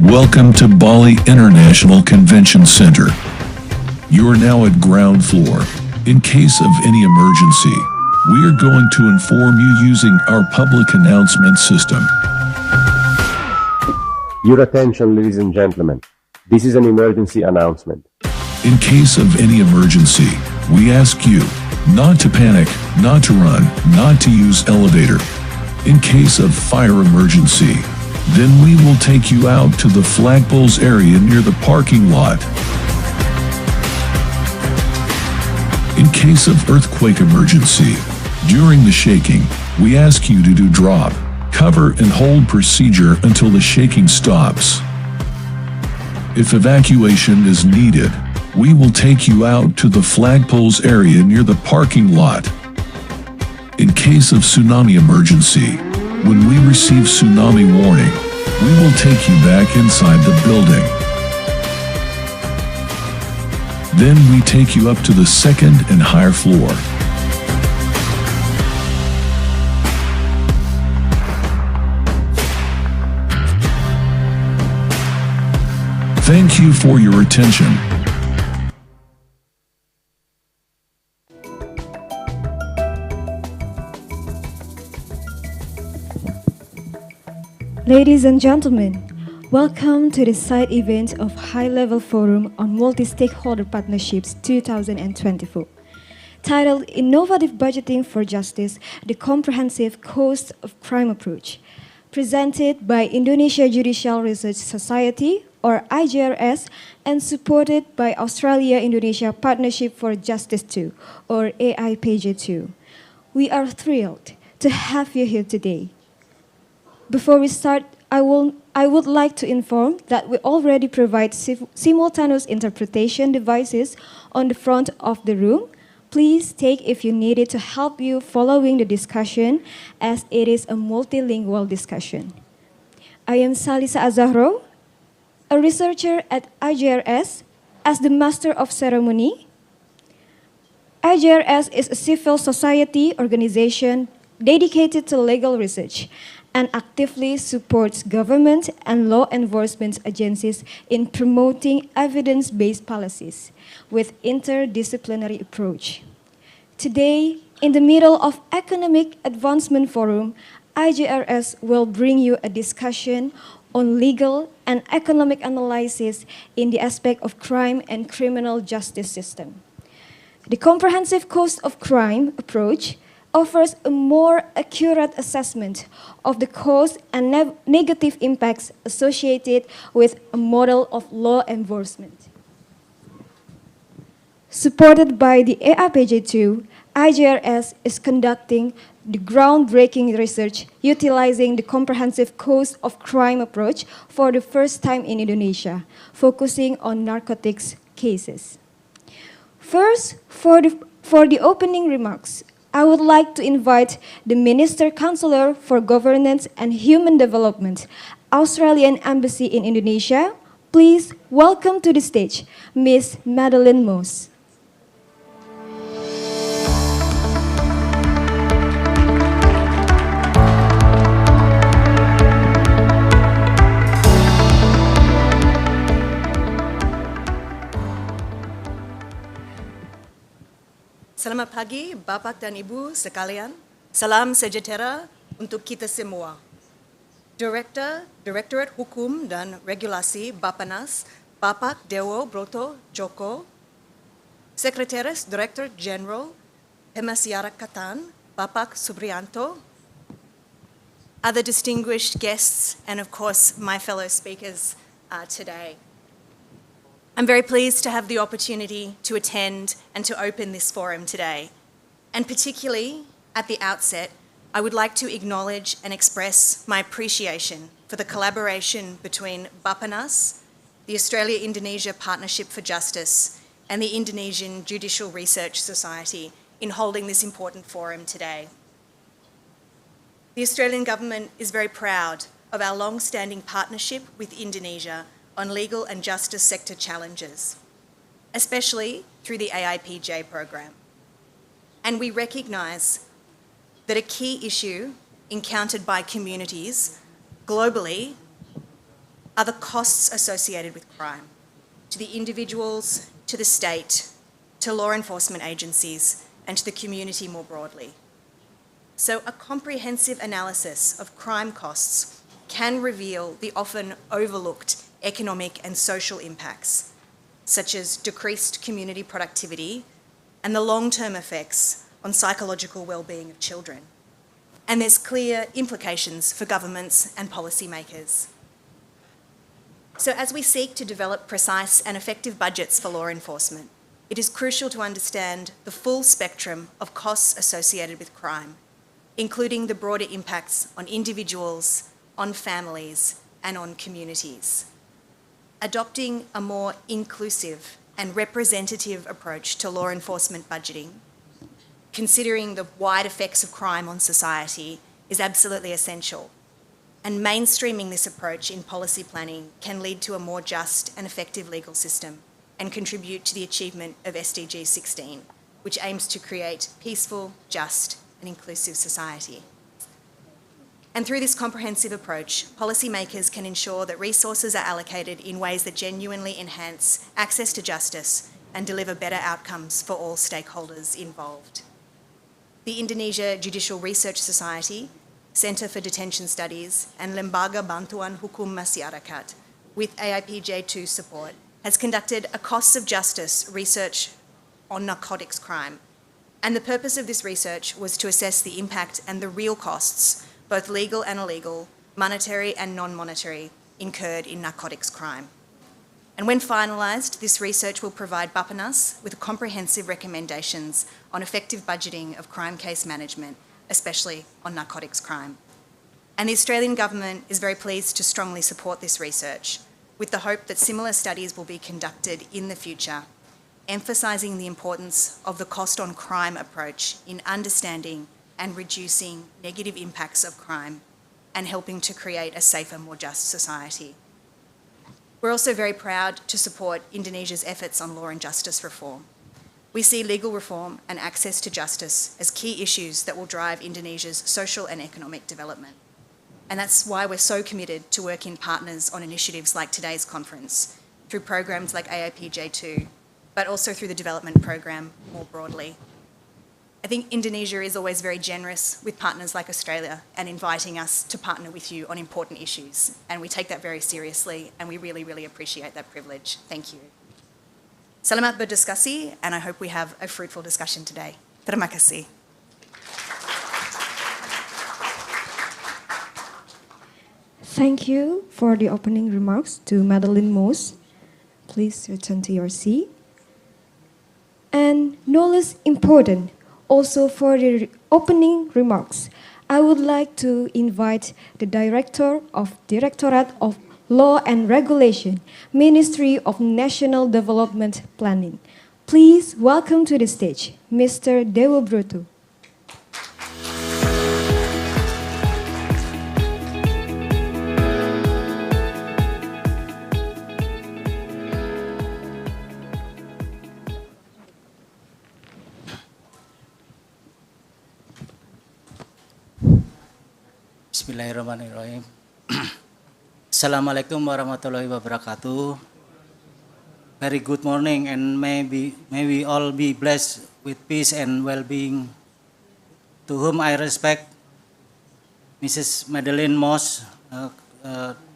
Welcome to Bali International Convention Center. You are now at ground floor. In case of any emergency, we are going to inform you using our public announcement system. Your attention, ladies and gentlemen. This is an emergency announcement. In case of any emergency, we ask you not to panic, not to run, not to use elevator. In case of fire emergency, then we will take you out to the flagpoles area near the parking lot. In case of earthquake emergency, during the shaking, we ask you to do drop, cover and hold procedure until the shaking stops. If evacuation is needed, we will take you out to the flagpoles area near the parking lot. In case of tsunami emergency, when we receive tsunami warning, we will take you back inside the building. Then we take you up to the second and higher floor. Thank you for your attention. Ladies and gentlemen, welcome to the side event of High Level Forum on Multi-Stakeholder Partnerships 2024. Titled Innovative Budgeting for Justice, the Comprehensive Cost of Crime Approach. Presented by Indonesia Judicial Research Society, or IJRS, and supported by Australia-Indonesia Partnership for Justice 2, or AIPJ2. We are thrilled to have you here today. Before we start, I would like to inform that we already provide simultaneous interpretation devices on the front of the room. Please take if you need it to help you following the discussion, as it is a multilingual discussion. I am Salisa Azahro, a researcher at IJRS, as the Master of Ceremony. IJRS is a civil society organization dedicated to legal research and actively supports government and law enforcement agencies in promoting evidence-based policies with interdisciplinary approach. Today, in the middle of Economic Advancement Forum, IJRS will bring you a discussion on legal and economic analysis in the aspect of crime and criminal justice system. The comprehensive cost of crime approach offers a more accurate assessment of the cost and negative impacts associated with a model of law enforcement. Supported by the AIPJ2, IJRS is conducting the groundbreaking research utilizing the comprehensive cost of crime approach for the first time in Indonesia, focusing on narcotics cases. First, for the opening remarks, I would like to invite the Minister Counselor for Governance and Human Development, Australian Embassy in Indonesia. Please welcome to the stage, Ms. Madeline Moss. Selamat pagi, Bapak dan Ibu sekalian. Salam sejahtera untuk kita semua. Direktorat Hukum dan Regulasi Bapanas, Bapak Dewo Broto Joko, Sekretaris Direktur Jenderal Pemasyarakatan, Bapak Subrianto, other distinguished guests, and of course, my fellow speakers today. I'm very pleased to have the opportunity to attend and to open this forum today. And particularly, at the outset, I would like to acknowledge and express my appreciation for the collaboration between Bapanas, the Australia-Indonesia Partnership for Justice, and the Indonesian Judicial Research Society in holding this important forum today. The Australian Government is very proud of our long-standing partnership with Indonesia on legal and justice sector challenges, especially through the AIPJ program. And we recognise that a key issue encountered by communities globally are the costs associated with crime to the individuals, to the state, to law enforcement agencies, and to the community more broadly. So a comprehensive analysis of crime costs can reveal the often overlooked economic and social impacts, such as decreased community productivity and the long-term effects on psychological well-being of children. And there's clear implications for governments and policymakers. So as we seek to develop precise and effective budgets for law enforcement, it is crucial to understand the full spectrum of costs associated with crime, including the broader impacts on individuals, on families, and on communities. Adopting a more inclusive and representative approach to law enforcement budgeting, considering the wide effects of crime on society, is absolutely essential. And mainstreaming this approach in policy planning can lead to a more just and effective legal system and contribute to the achievement of SDG 16, which aims to create peaceful, just, and inclusive society. And through this comprehensive approach, policymakers can ensure that resources are allocated in ways that genuinely enhance access to justice and deliver better outcomes for all stakeholders involved. The Indonesia Judicial Research Society, Centre for Detention Studies, and Lembaga Bantuan Hukum Masyarakat, with AIPJ2 support, has conducted a costs of justice research on narcotics crime. And the purpose of this research was to assess the impact and the real costs, both legal and illegal, monetary and non-monetary, incurred in narcotics crime. And when finalised, this research will provide Bappenas with comprehensive recommendations on effective budgeting of crime case management, especially on narcotics crime. And the Australian Government is very pleased to strongly support this research, with the hope that similar studies will be conducted in the future, emphasising the importance of the cost on crime approach in understanding and reducing negative impacts of crime and helping to create a safer, more just society. We're also very proud to support Indonesia's efforts on law and justice reform. We see legal reform and access to justice as key issues that will drive Indonesia's social and economic development. And that's why we're so committed to working partners on initiatives like today's conference, through programs like AIPJ2, but also through the development program more broadly. I think Indonesia is always very generous with partners like Australia and inviting us to partner with you on important issues. And we take that very seriously, and we really, really appreciate that privilege. Thank you. Selamat berdiskusi, and I hope we have a fruitful discussion today. Terima kasih. Thank you for the opening remarks to Madeline Moss. Please return to your seat. And no less important, also for the opening remarks, I would like to invite the Director of Directorate of Law and Regulation, Ministry of National Development Planning. Please welcome to the stage, Mr. Dewo Broto. Bismillahirrahmanirrahim. Assalamualaikum warahmatullahi wabarakatuh. Very good morning, and may we all be blessed with peace and well-being. To whom I respect Mrs. Madeline Moss,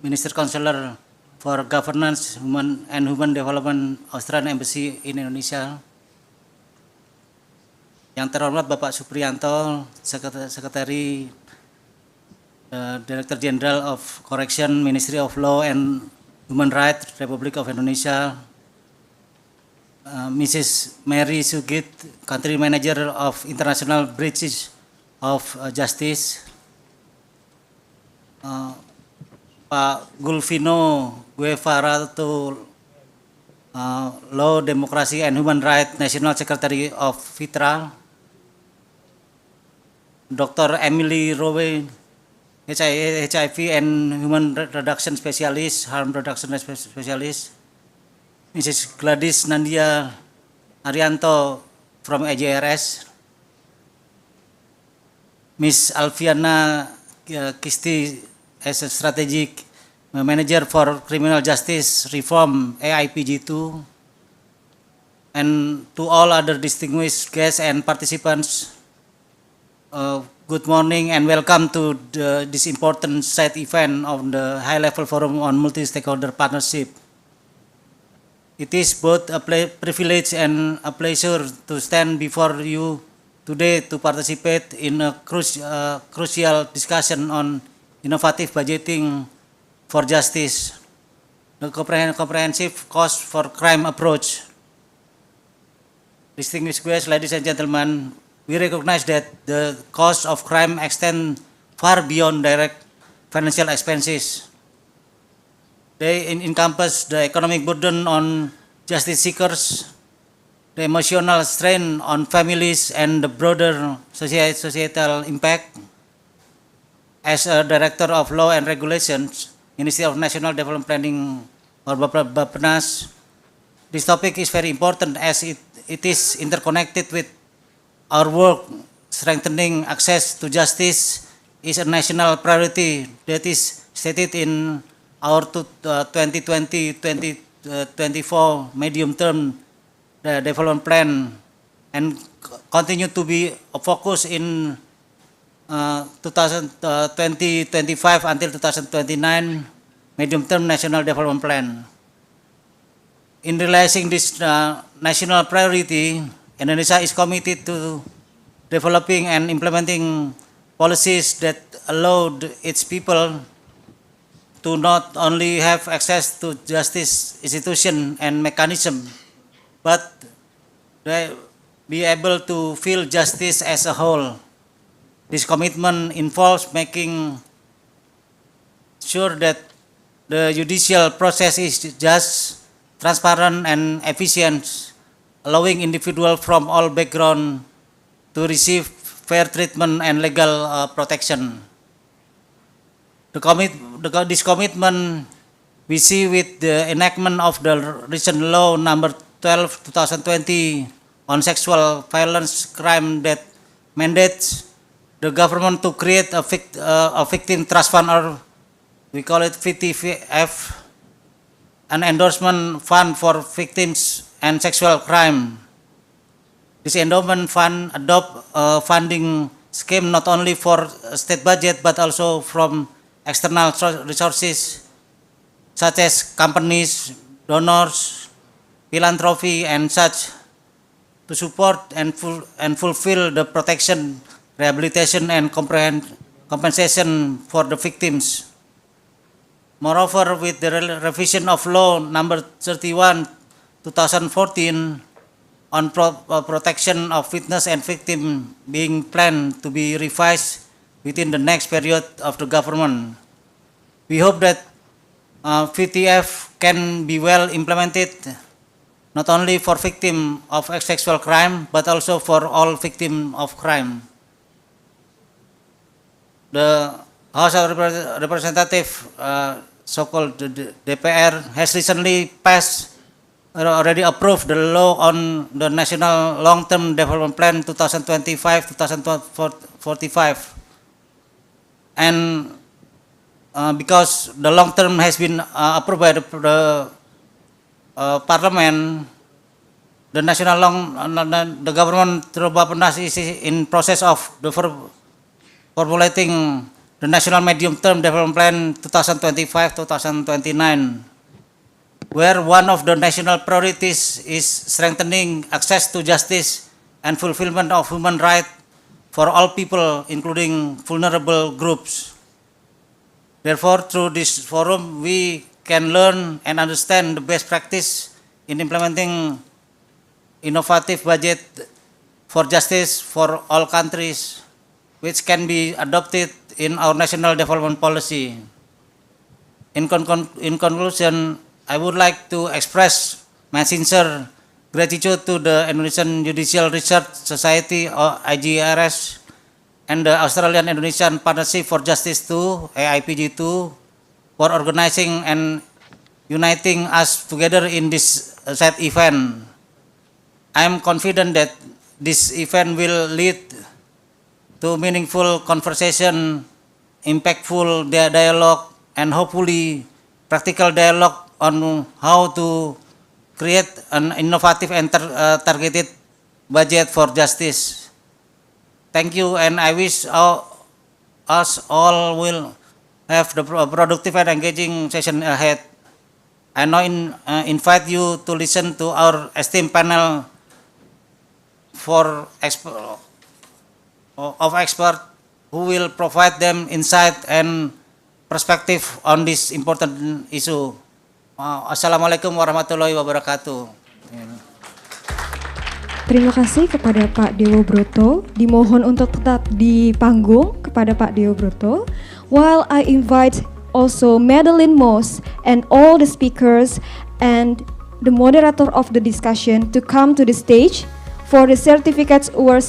Minister Counselor for Governance and Human Development, Australian Embassy in Indonesia. Yang terhormat Bapak Suprianto, Sekretari Director General of Correction, Ministry of Law and Human Rights, Republic of Indonesia, Mrs. Mary Sugit, Country Manager of International Bridges of Justice, Pak Gulvino Guevara, Law, Democracy and Human Rights National Secretary of FITRA, Dr. Emily Rowe, HIV and Human Reduction Specialist, Harm Reduction Specialist, Mrs. Gladys Nandia Arianto from AJRS, Miss Alfiana Kisti as a Strategic Manager for Criminal Justice Reform AIPG2, and to all other distinguished guests and participants, good morning and welcome to this important side event of the High-Level Forum on Multi-Stakeholder Partnership. It is both a privilege and a pleasure to stand before you today to participate in a crucial discussion on innovative budgeting for justice, the comprehensive cost for crime approach. Distinguished guests, ladies and gentlemen, we recognize that the cost of crime extend far beyond direct financial expenses. They encompass the economic burden on justice seekers, the emotional strain on families, and the broader societal impact. As a Director of Law and Regulations, Ministry of National Development Planning, or Bappenas, this topic is very important as it is interconnected with our work. Strengthening access to justice is a national priority that is stated in our 2020-2024 medium-term development plan and continue to be a focus in 2025 until 2029 medium-term national development plan. In realizing this national priority, Indonesia is committed to developing and implementing policies that allow its people to not only have access to justice institution and mechanism, but they be able to feel justice as a whole. This commitment involves making sure that the judicial process is just, transparent, and efficient, allowing individuals from all backgrounds to receive fair treatment and legal protection. This commitment we see with the enactment of the recent law number 12/2020 on sexual violence crime that mandates the government to create a victim trust fund, or we call it VTF, an endorsement fund for victims and sexual crime. This endowment fund adopt a funding scheme not only for state budget but also from external resources such as companies, donors, philanthropy, and such, to support and fulfill the protection, rehabilitation, and compensation for the victims. Moreover, with the revision of law number 31/2014 on protection of witness and victim being planned to be revised within the next period of the government, we hope that VTF can be well implemented not only for victims of sexual crime but also for all victims of crime. The House of Representatives, so-called DPR, has recently passed, already approved the law on the National Long-Term Development Plan 2025-2045. And because the long term has been approved by the Parliament, the the government through Bappenas is in process of formulating the National Medium-Term Development Plan 2025-2029, where one of the national priorities is strengthening access to justice and fulfillment of human rights for all people, including vulnerable groups. Therefore, through this forum, we can learn and understand the best practice in implementing innovative budget for justice for all countries, which can be adopted in our national development policy. In conclusion, I would like to express my sincere gratitude to the Indonesian Judicial Research Society, or IJRS, and the Australian Indonesian Partnership for Justice 2, AIPG2, for organizing and uniting us together in this said event. I am confident that this event will lead to meaningful conversation, impactful dialogue, and hopefully practical dialogue on how to create an innovative and targeted budget for justice. Thank you, and I wish us all will have the productive and engaging session ahead. I now invite you to listen to our esteemed panel of experts who will provide them insight and perspective on this important issue. Assalamualaikum warahmatullahi wabarakatuh. Terima kasih kepada Pak Dewo Broto. Dimohon untuk tetap di panggung kepada Pak Dewo Broto. While I invite also Madeline Moss and all the speakers and the moderator of the discussion to come to the stage for the certificates award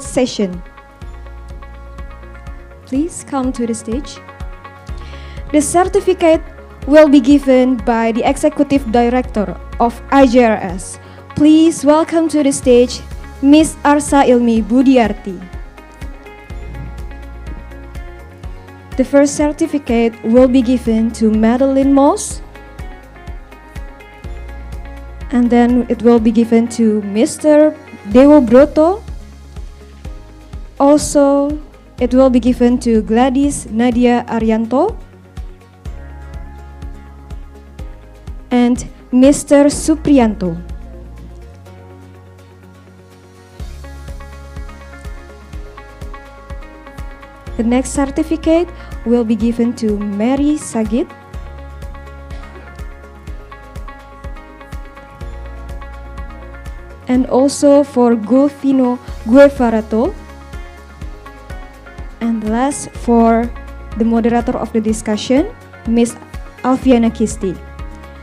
session. Please come to the stage. The certificate will be given by the Executive Director of IJRS. Please welcome to the stage Ms. Arsa Ilmi Budiarti. The first certificate will be given to Madeline Moss, and then it will be given to Mr. Dewo Broto. Also, it will be given to Gladys Nadia Arianto and Mr. Suprianto. The next certificate will be given to Mary Sagit. And also for Gulfino Guevarato. And last for the moderator of the discussion, Ms. Alfiana Kisti.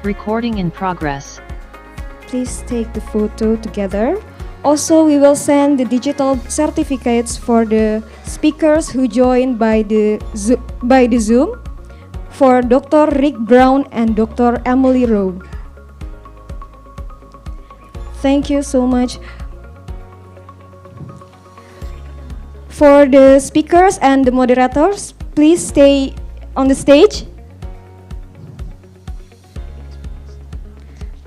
Recording in progress. Please take the photo together. Also, we will send the digital certificates for the speakers who joined by the Zoom for Dr. Rick Brown and Dr. Emily Rowe. Thank you so much. For the speakers and the moderators, please stay on the stage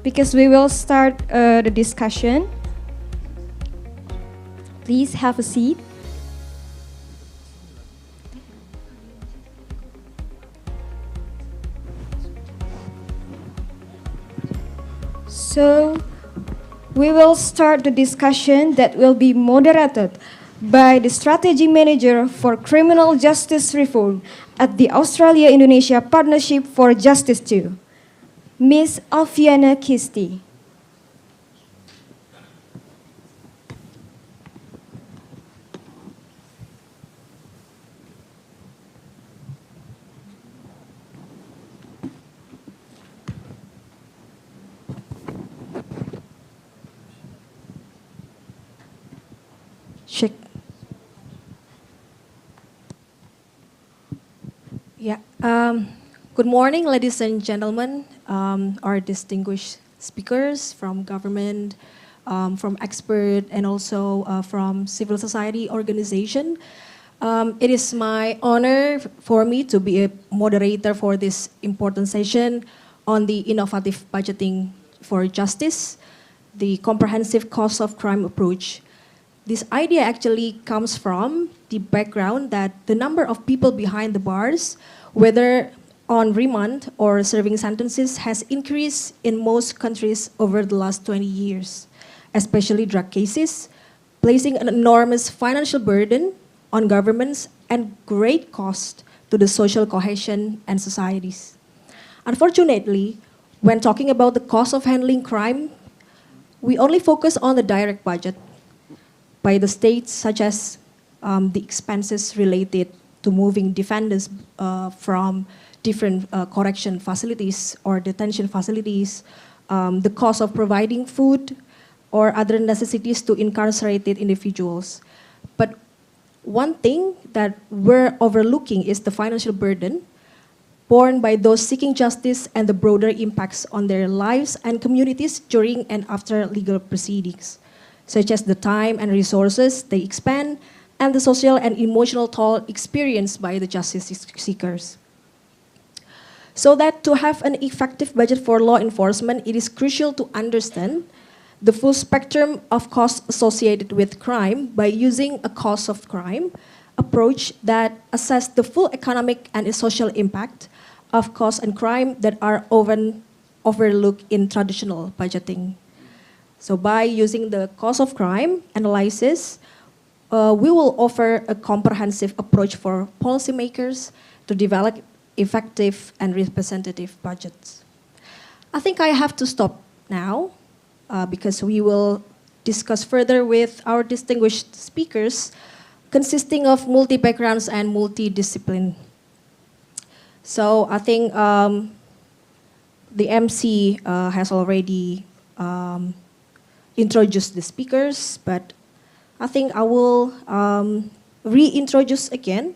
because we will start the discussion. Please have a seat. So, we will start the discussion that will be moderated by the Strategy Manager for Criminal Justice Reform at the Australia-Indonesia Partnership for Justice 2, Ms. Alfiana Kisti. Check. Yeah. Good morning, ladies and gentlemen, our distinguished speakers from government, from expert, and also from civil society organization. It is my honor for me to be a moderator for this important session on the innovative budgeting for justice, the comprehensive cost of crime approach. This idea actually comes from the background that the number of people behind the bars, whether on remand or serving sentences, has increased in most countries over the last 20 years, especially drug cases, placing an enormous financial burden on governments and great cost to the social cohesion and societies. Unfortunately, when talking about the cost of handling crime, we only focus on the direct budget by the states, such as the expenses related to moving defendants from different correction facilities or detention facilities, the cost of providing food or other necessities to incarcerated individuals. But one thing that we're overlooking is the financial burden borne by those seeking justice and the broader impacts on their lives and communities during and after legal proceedings, such as the time and resources they expend and the social and emotional toll experienced by the justice seekers. So that to have an effective budget for law enforcement, it is crucial to understand the full spectrum of costs associated with crime by using a cost of crime approach that assess the full economic and social impact of cost and crime that are often overlooked in traditional budgeting. So by using the cost of crime analysis, we will offer a comprehensive approach for policymakers to develop effective and representative budgets. I think I have to stop now because we will discuss further with our distinguished speakers consisting of multi-backgrounds and multidiscipline. So I think the MC has already introduced the speakers, but I think I will reintroduce again.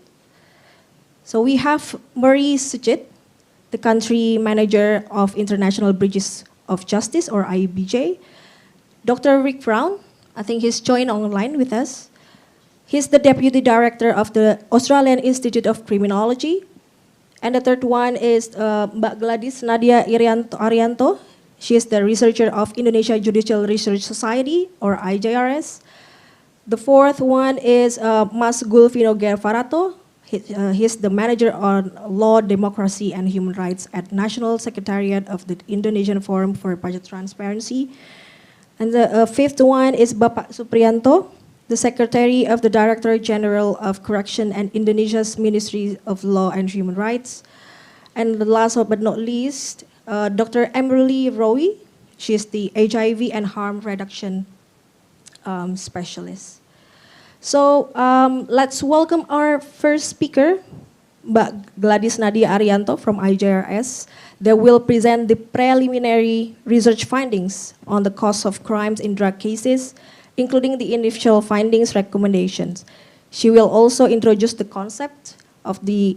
So we have Marie Sujit, the Country Manager of International Bridges of Justice, or IBJ. Dr. Rick Brown, I think he's joined online with us. He's the Deputy Director of the Australian Institute of Criminology. And the third one is Mbak Gladys Nadia Arianto. She is the researcher of Indonesia Judicial Research Society, or IJRS. The fourth one is Mas Gulvino Gervarato. He's the manager on law, democracy, and human rights at National Secretariat of the Indonesian Forum for Budget Transparency. And the fifth one is Bapak Suprianto, the Secretary of the Director General of Correction and Indonesia's Ministry of Law and Human Rights. And the last but not least, Dr. Emily Rowe. She is the HIV and harm reduction specialist. So let's welcome our first speaker, Mbak Gladys Nadia Arianto from IJRS. They will present the preliminary research findings on the cost of crimes in drug cases, including the initial findings recommendations. She will also introduce the concept of the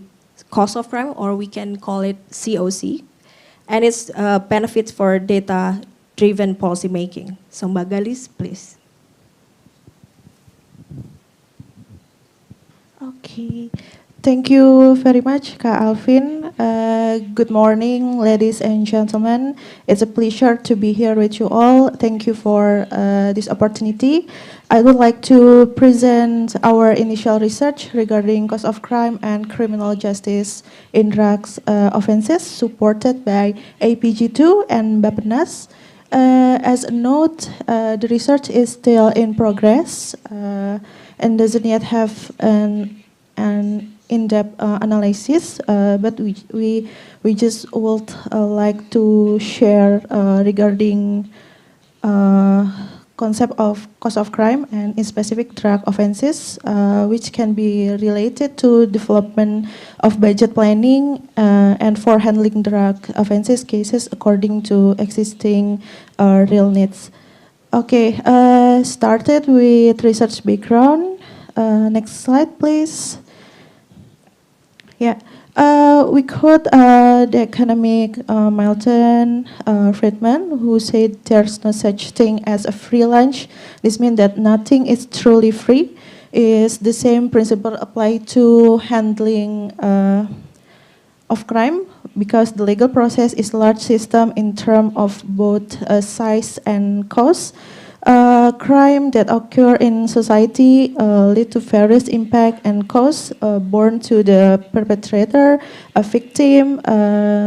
cost of crime, or we can call it COC, and its benefits for data-driven policymaking. So Mbak Gladys, please. Okay, thank you very much, Kak Alvin. Good morning, ladies and gentlemen. It's a pleasure to be here with you all. Thank you for this opportunity. I would like to present our initial research regarding cost of crime and criminal justice in drugs offenses, supported by APG2 and Bappenas. As a note, the research is still in progress and doesn't yet have an in-depth analysis, but we just would like to share regarding concept of cost of crime and in specific drug offenses, which can be related to development of budget planning and for handling drug offenses cases according to existing real needs. Okay, started with research background. Next slide, please. Yeah, we quote the academic Milton Friedman, who said there's no such thing as a free lunch. This means that nothing is truly free. Is the same principle applied to handling of crime, because the legal process is a large system in terms of both size and cost. Crime that occur in society lead to various impact and costs borne to the perpetrator, a victim,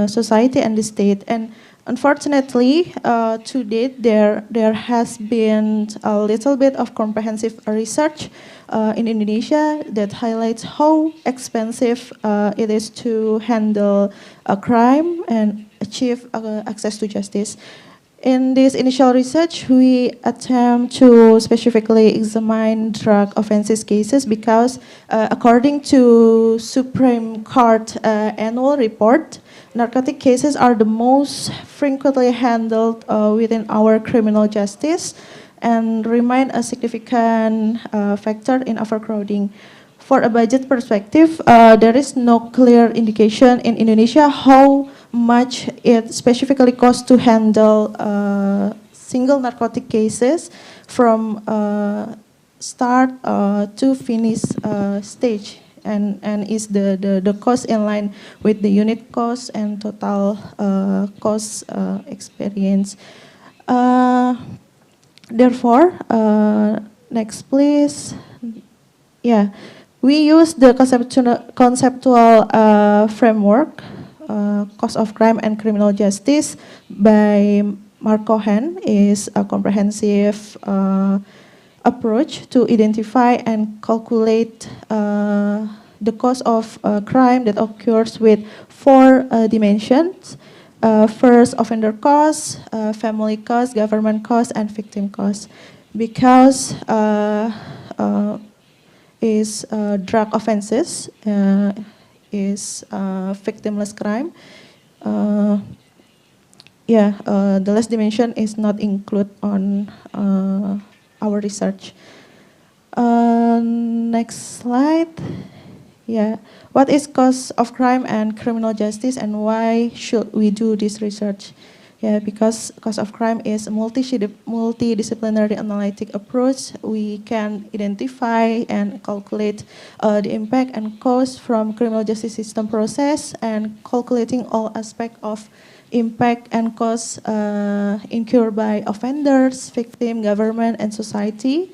society, and the state. And unfortunately, to date, there has been a little bit of comprehensive research in Indonesia that highlights how expensive it is to handle a crime and achieve access to justice. In this initial research, we attempt to specifically examine drug offenses cases because according to Supreme Court annual report, narcotic cases are the most frequently handled within our criminal justice and remain a significant factor in overcrowding. For a budget perspective, there is no clear indication in Indonesia how much it specifically costs to handle single narcotic cases from start to finish stage. and is the cost in line with the unit cost and total cost experience. Therefore, next please. Yeah, we use the conceptual framework, cost of crime and criminal justice by Mark Cohen is a comprehensive approach to identify and calculate the cost of crime that occurs with four dimensions. First, offender cost, family cost, government cost, and victim cost. Because is drug offenses, is victimless crime. The last dimension is not included on our research. Next slide. Yeah, what is cost of crime and criminal justice, and why should we do this research? Yeah, because cost of crime is a multidisciplinary analytic approach. We can identify and calculate the impact and cost from criminal justice system process, and calculating all aspects of impact and cost incurred by offenders, victim, government, and society,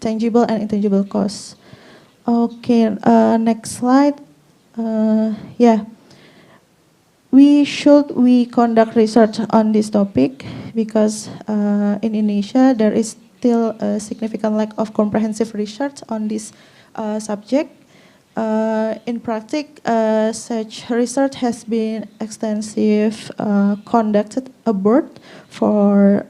tangible and intangible costs. Okay, next slide. We conduct research on this topic because in Indonesia there is still a significant lack of comprehensive research on this subject. In practice, such research has been extensive, conducted abroad. For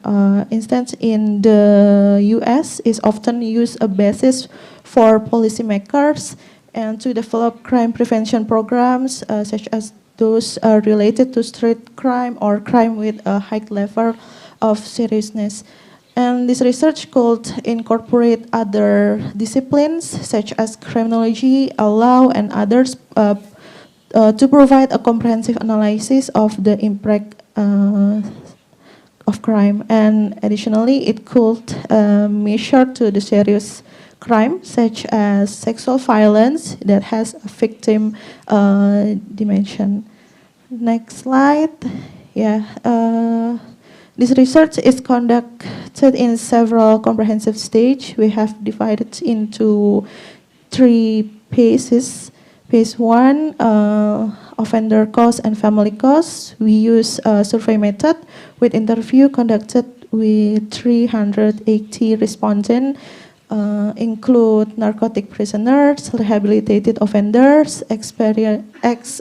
instance, in the US, is often used a basis for policymakers and to develop crime prevention programs, such as those related to street crime or crime with a high level of seriousness. And this research could incorporate other disciplines such as criminology, law, and others to provide a comprehensive analysis of the impact of crime. And additionally, it could measure to the serious crime such as sexual violence that has a victim dimension. Next slide. Yeah. This research is conducted in several comprehensive stages. We have divided into 3 phases. Phase 1, offender cost and family cost. We use a survey method with interview conducted with 380 respondents, include narcotic prisoners, rehabilitated offenders, ex-prisoners,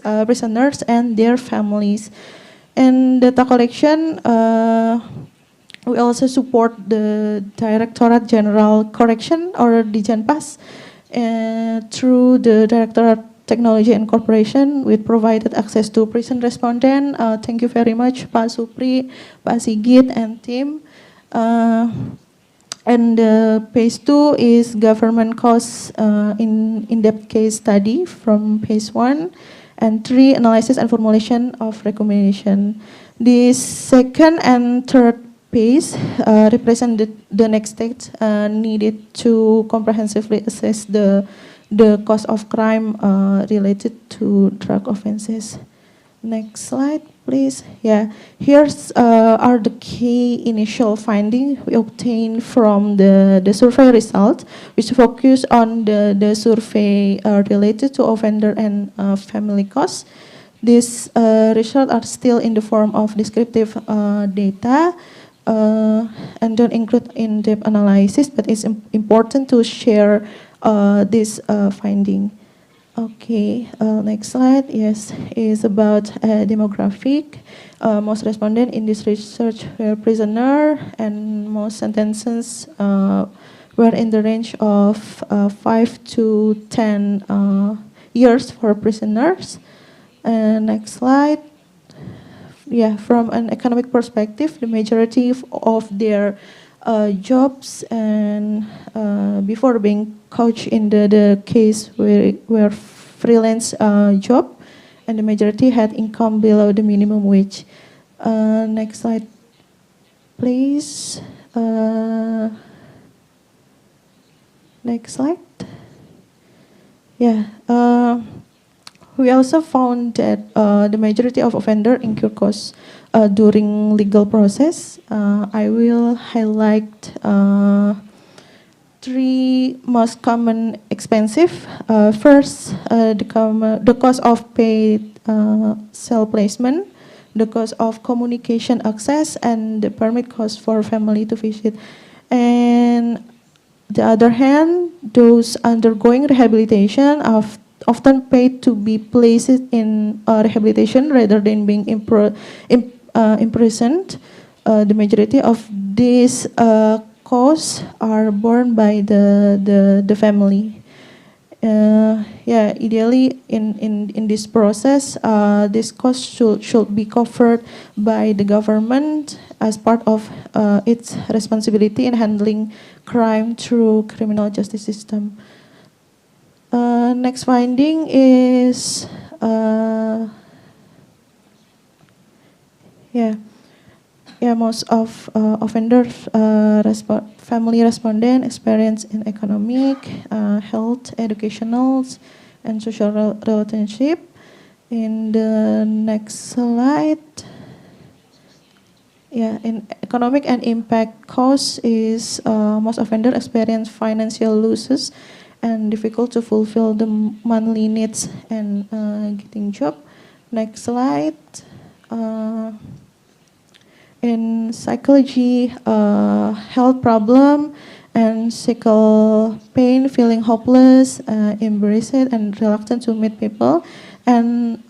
and their families. And data collection, we also support the Directorate General Correction, or Dijenpas, through the Directorate Technology and Corporation. We provided access to prison respondent. Thank you very much, Pak Supri, Pak Sigit, and team. And phase 2 is government costs in-depth case study from phase 1. And 3, analysis and formulation of recommendation. The second and third phase represent the next stage needed to comprehensively assess the cost of crime related to drug offenses. Next slide, please. Yeah, here's are the key initial findings we obtained from the survey result, which focus on the survey related to offender and family costs. These results are still in the form of descriptive data and don't include in-depth analysis, but it's important to share this finding. Okay, next slide. Yes, is about demographic. Most respondents in this research were prisoner, and most sentences were in the range of 5 to 10 years for prisoners. Next slide. Yeah, from an economic perspective, the majority of their jobs and before being coached in the case were freelance job, and the majority had income below the minimum wage. Next slide, please. Next slide. Yeah. We also found that the majority of offender incur costs during legal process. I will highlight three most common expensive. First, the cost of paid cell placement, the cost of communication access, and the permit cost for family to visit. And the other hand, those undergoing rehabilitation of often paid to be placed in rehabilitation rather than being imprisoned. The majority of these costs are borne by the family. Yeah, ideally in this process, this cost should be covered by the government as part of its responsibility in handling crime through criminal justice system. Next finding is most of offenders family respondent experience in economic, health, educational, and social relationship. In the next slide, in economic and impact cost is most offender experience financial losses and difficult to fulfill the monthly needs and getting job. Next slide. In psychology, health problem and physical pain, feeling hopeless, embarrassed and reluctant to meet people. And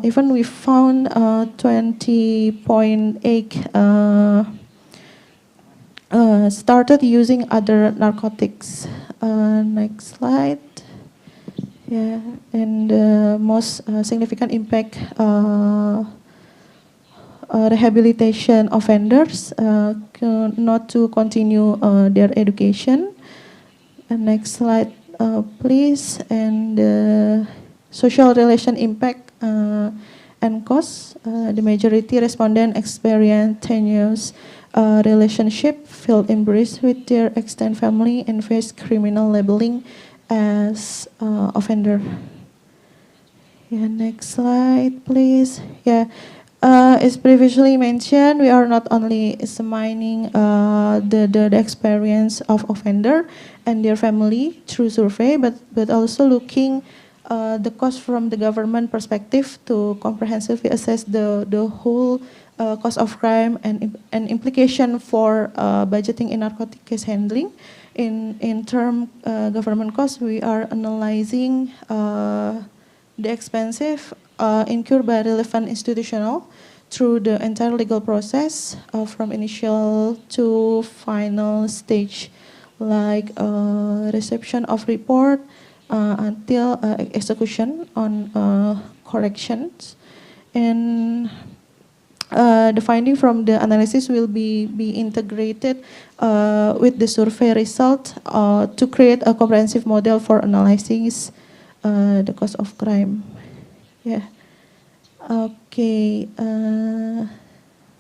even we found 20.8 started using other narcotics. Next slide. Yeah, and the most significant impact rehabilitation offenders not to continue their education. Next slide, please. And social relation impact and costs. The majority respondent experience tenuous relationship, feel embraced with their extended family, and face criminal labeling as offender. Yeah, next slide, please. Yeah. As previously mentioned, we are not only examining the experience of offender and their family through survey, but also looking the cost from the government perspective to comprehensively assess the whole cost of crime and implication for budgeting in narcotic case handling. In term government costs, we are analyzing the expensive incurred by relevant institutional through the entire legal process from initial to final stage, like reception of report until execution on corrections. And the finding from the analysis will be integrated with the survey result to create a comprehensive model for analyzing the cost of crime. Yeah. Okay.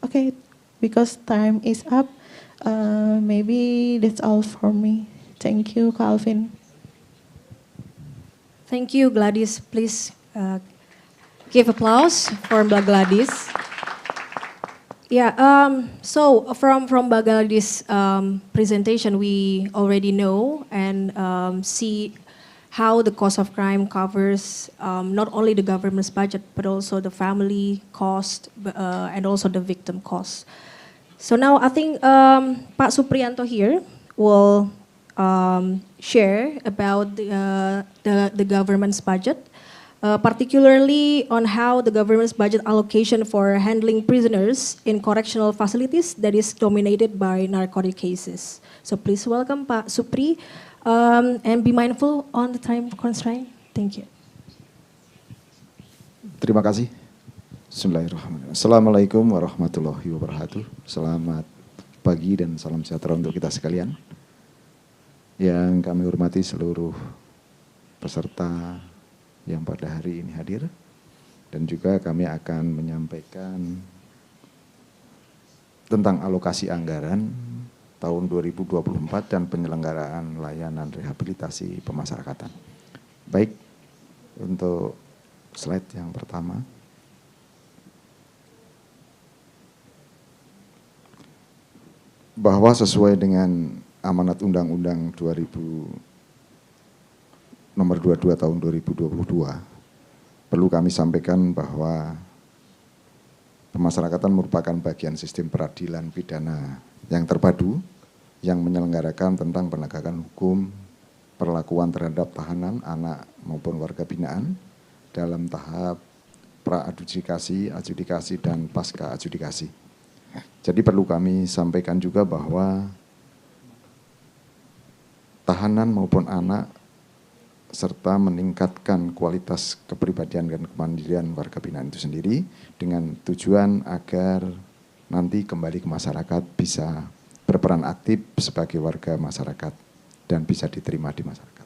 Okay. Because time is up, maybe that's all for me. Thank you, Calvin. Thank you, Gladys. Please give applause for Mbak Gladys. Yeah. So from Mbak Gladys' presentation, we already know and see how the cost of crime covers not only the government's budget, but also the family cost and also the victim cost. So now I think Pak Suprianto here will share about the government's budget, particularly on how the government's budget allocation for handling prisoners in correctional facilities that is dominated by narcotic cases. So please welcome Pak Supri. And be mindful on the time constraint. Thank you. Terima kasih. Bismillahirrahmanirrahim. Assalamualaikum warahmatullahi wabarakatuh. Selamat pagi dan salam sejahtera untuk kita sekalian. Yang kami hormati seluruh peserta yang pada hari ini hadir. Dan juga kami akan menyampaikan tentang alokasi anggaran tahun 2024 dan penyelenggaraan layanan rehabilitasi pemasyarakatan. Baik, untuk slide yang pertama. Bahwa sesuai dengan amanat Undang-Undang Nomor 22 tahun 2022, perlu kami sampaikan bahwa pemasyarakatan merupakan bagian sistem peradilan pidana yang terpadu yang menyelenggarakan tentang penegakan hukum, perlakuan terhadap tahanan, anak maupun warga binaan dalam tahap pra-adjudikasi, adjudikasi, dan pasca adjudikasi. Jadi perlu kami sampaikan juga bahwa tahanan maupun anak serta meningkatkan kualitas kepribadian dan kemandirian warga binaan itu sendiri dengan tujuan agar nanti kembali ke masyarakat bisa berperan aktif sebagai warga masyarakat dan bisa diterima di masyarakat.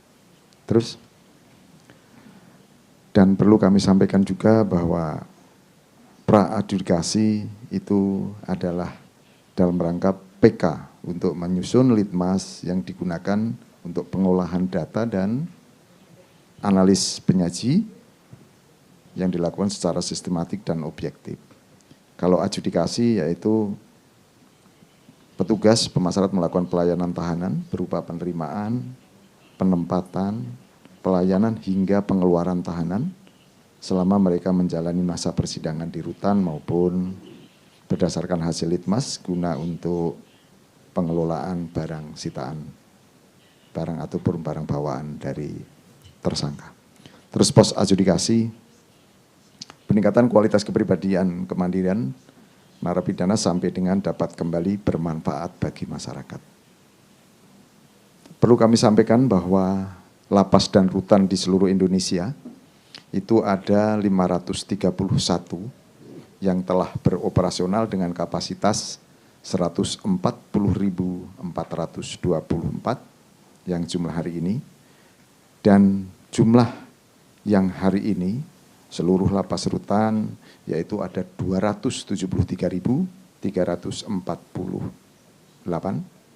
Terus, dan perlu kami sampaikan juga bahwa pra-adjudikasi itu adalah dalam rangka PK untuk menyusun litmas yang digunakan untuk pengolahan data dan analis penyaji yang dilakukan secara sistematik dan objektif. Kalau adjudikasi yaitu petugas pemasarat melakukan pelayanan tahanan berupa penerimaan, penempatan, pelayanan hingga pengeluaran tahanan selama mereka menjalani masa persidangan di rutan maupun berdasarkan hasil litmas guna untuk pengelolaan barang sitaan, barang ataupun barang bawaan dari tersangka. Terus pos adjudikasi, peningkatan kualitas kepribadian kemandirian narapidana sampai dengan dapat kembali bermanfaat bagi masyarakat. Perlu kami sampaikan bahwa lapas dan rutan di seluruh Indonesia itu ada 531 yang telah beroperasional dengan kapasitas 140.424 yang jumlah hari ini, dan jumlah yang hari ini seluruh lapas rutan yaitu ada 273.348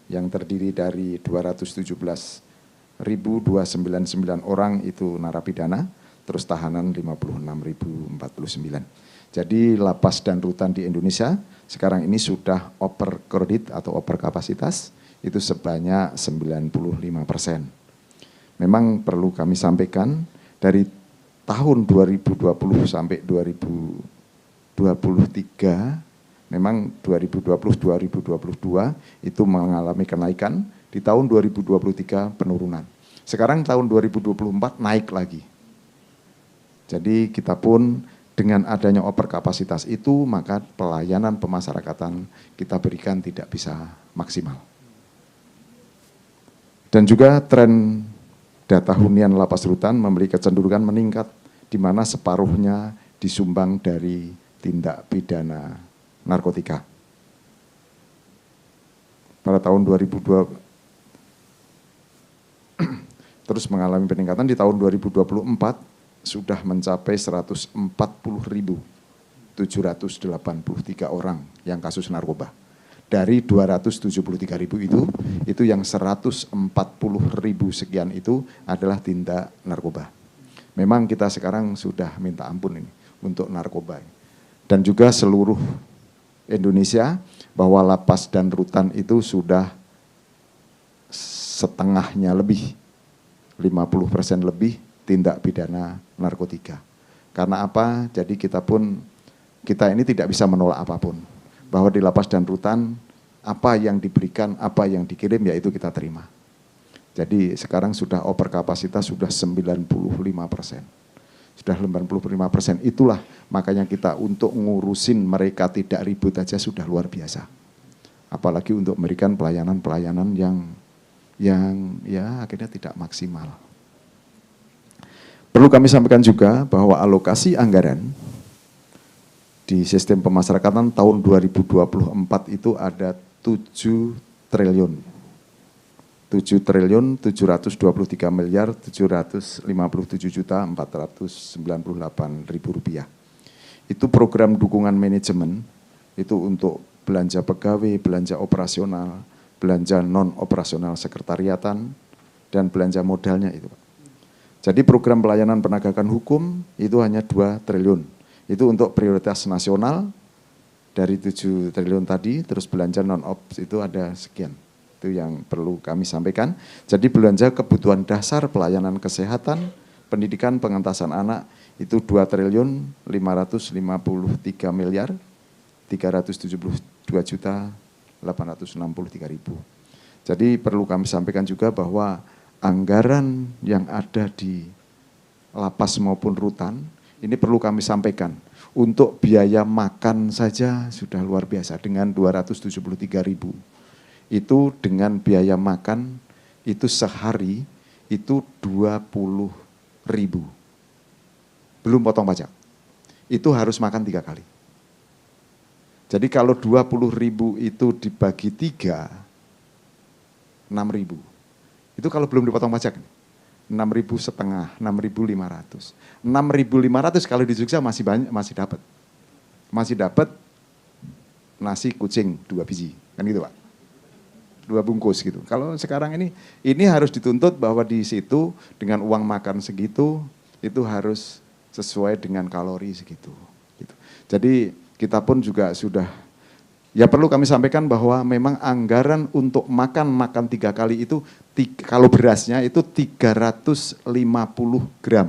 yang terdiri dari 217.299 orang itu narapidana, terus tahanan 56.049. Jadi lapas dan rutan di Indonesia sekarang ini sudah overcrowded atau overkapasitas itu sebanyak 95%. Memang perlu kami sampaikan dari tahun 2020 sampai 2023, memang 2020-2022 itu mengalami kenaikan, di tahun 2023 penurunan. Sekarang tahun 2024 naik lagi. Jadi kita pun dengan adanya overkapasitas itu, maka pelayanan pemasyarakatan kita berikan tidak bisa maksimal. Dan juga tren data hunian lapas rutan memiliki kecenderungan meningkat, di mana separuhnya disumbang dari tindak pidana narkotika. Pada tahun 2002, terus mengalami peningkatan di tahun 2024, sudah mencapai 140.783 orang yang kasus narkoba. Dari 273.000 itu yang 140.000 sekian itu adalah tindak narkoba. Memang kita sekarang sudah minta ampun ini untuk narkoba. Dan juga seluruh Indonesia bahwa lapas dan rutan itu sudah setengahnya lebih, 50% lebih tindak pidana narkotika. Karena apa? Jadi kita ini tidak bisa menolak apapun. Bahwa di lapas dan rutan, apa yang diberikan, apa yang dikirim, ya itu kita terima. Jadi sekarang sudah overkapasitas sudah 95%. Sudah 95%, itulah makanya kita untuk ngurusin mereka tidak ribut aja sudah luar biasa. Apalagi untuk memberikan pelayanan-pelayanan yang ya akhirnya tidak maksimal. Perlu kami sampaikan juga bahwa alokasi anggaran di sistem pemasyarakatan tahun 2024 itu ada 7 triliun 7.733.497.498.000 rupiah. Itu program dukungan manajemen, itu untuk belanja pegawai, belanja operasional, belanja non operasional sekretariatan, dan belanja modalnya itu. Jadi program pelayanan penegakan hukum itu hanya 2 triliun. Itu untuk prioritas nasional dari 7 triliun tadi, terus belanja non-ops itu ada sekian. Itu yang perlu kami sampaikan. Jadi belanja kebutuhan dasar pelayanan kesehatan, pendidikan, pengentasan anak itu 2 triliun 553 miliar 372 juta 863 ribu. Jadi perlu kami sampaikan juga bahwa anggaran yang ada di lapas maupun rutan, ini perlu kami sampaikan. Untuk biaya makan saja sudah luar biasa dengan 273 ribu. Itu dengan biaya makan itu sehari itu 20 ribu. Belum potong pajak. Itu harus makan 3 kali. Jadi kalau 20 ribu itu dibagi 3, 6 ribu. Itu kalau belum dipotong pajak. 6.500, 6.500. 6.500 kalau di Jogja masih banyak, masih dapat. Masih dapat nasi kucing 2 biji, kan gitu Pak. 2 bungkus gitu. Kalau sekarang ini harus dituntut bahwa di situ dengan uang makan segitu, itu harus sesuai dengan kalori segitu. Gitu. Jadi kita pun juga sudah, ya perlu kami sampaikan bahwa memang anggaran untuk makan 3 kali itu, kalau berasnya itu 350 gram.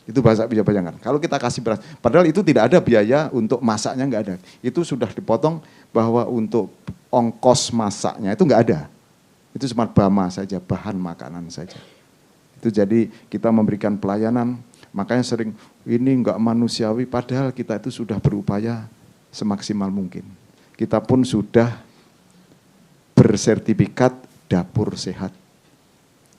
Itu bisa bayangkan. Kalau kita kasih beras, padahal itu tidak ada biaya untuk masaknya, nggak ada. Itu sudah dipotong bahwa untuk ongkos masaknya itu nggak ada. Itu cuma bama saja, bahan makanan saja. Itu jadi kita memberikan pelayanan, makanya sering ini nggak manusiawi, padahal kita itu sudah berupaya semaksimal mungkin. Kita pun sudah bersertifikat dapur sehat.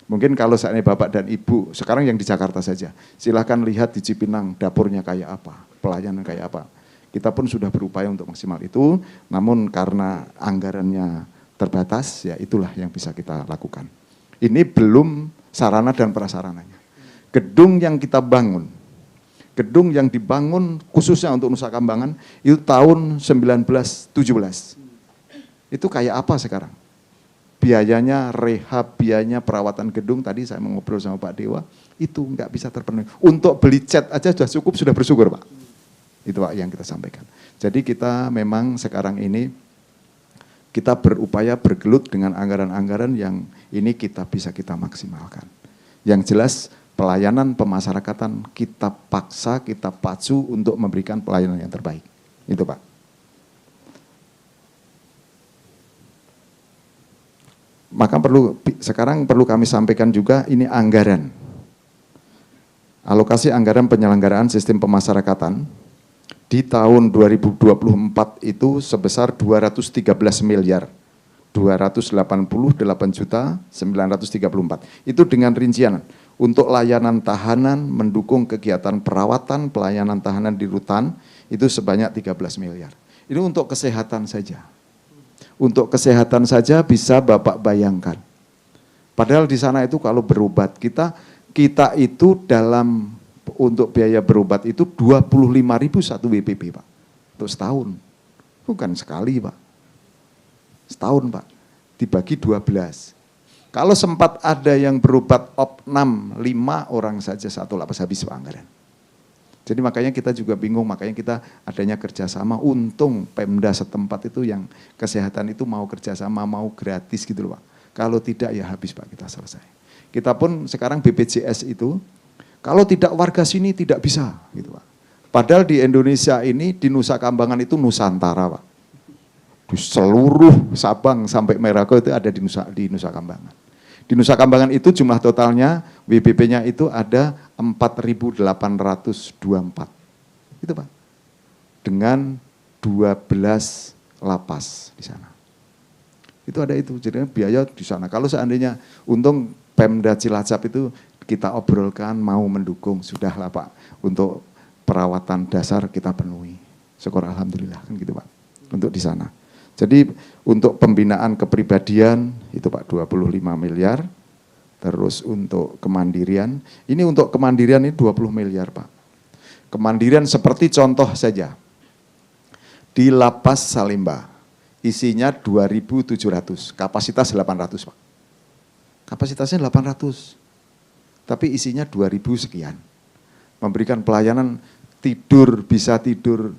Mungkin kalau saatnya Bapak dan Ibu, sekarang yang di Jakarta saja, silahkan lihat di Cipinang dapurnya kayak apa, pelayanan kayak apa. Kita pun sudah berupaya untuk maksimal itu, namun karena anggarannya terbatas, ya itulah yang bisa kita lakukan. Ini belum sarana dan prasarananya. Gedung yang kita bangun, gedung yang dibangun khususnya untuk Nusa Kambangan, itu tahun 1917. Itu kayak apa sekarang? Biayanya rehab, biayanya perawatan gedung, tadi saya ngobrol sama Pak Dewa, itu nggak bisa terpenuhi. Untuk beli cat aja sudah cukup, sudah bersyukur Pak. Itu Pak yang kita sampaikan. Jadi kita memang sekarang ini, kita berupaya bergelut dengan anggaran-anggaran yang ini kita bisa kita maksimalkan. Yang jelas pelayanan pemasyarakatan kita paksa, kita pacu untuk memberikan pelayanan yang terbaik. Itu Pak. Maka sekarang perlu kami sampaikan juga ini anggaran. Alokasi anggaran penyelenggaraan sistem pemasyarakatan di tahun 2024 itu sebesar 213 miliar 288 juta 934. Itu dengan rincian untuk layanan tahanan, mendukung kegiatan perawatan, pelayanan tahanan di rutan itu sebanyak 13 miliar. Ini untuk kesehatan saja. Untuk kesehatan saja bisa Bapak bayangkan. Padahal di sana itu kalau berobat kita itu dalam untuk biaya berobat itu 25.000 satu WPP Pak. Untuk setahun. Bukan sekali Pak. Setahun Pak. Dibagi 12. Kalau sempat ada yang berobat opnam 5 orang saja satu lapas habis Pak anggaran. Jadi makanya kita juga bingung, makanya kita adanya kerjasama. Untung Pemda setempat itu yang kesehatan itu mau kerjasama, mau gratis gitu loh Pak. Kalau tidak ya habis Pak, kita selesai. Kita pun sekarang BPJS itu, kalau tidak warga sini tidak bisa gitu Pak. Padahal di Indonesia ini, di Nusa Kambangan itu Nusantara Pak. Di seluruh Sabang sampai Merauke itu ada di Nusa Kambangan. Di Nusa Kambangan itu jumlah totalnya, WPP-nya itu ada 4.824. Itu Pak. Dengan 12 lapas di sana. Itu ada itu, jadi biaya di sana. Kalau seandainya, untung Pemda Cilacap itu kita obrolkan mau mendukung, sudahlah Pak. Untuk perawatan dasar kita penuhi. Syukur Alhamdulillah, kan gitu Pak. Untuk di sana. Jadi untuk pembinaan kepribadian itu Pak 25 miliar. Terus untuk kemandirian, ini untuk kemandirian ini 20 miliar Pak. Kemandirian seperti contoh saja. Di Lapas Salemba, isinya 2.700, kapasitas 800 Pak. Kapasitasnya 800. tapi isinya 2.000 sekian. Memberikan pelayanan tidur, bisa tidur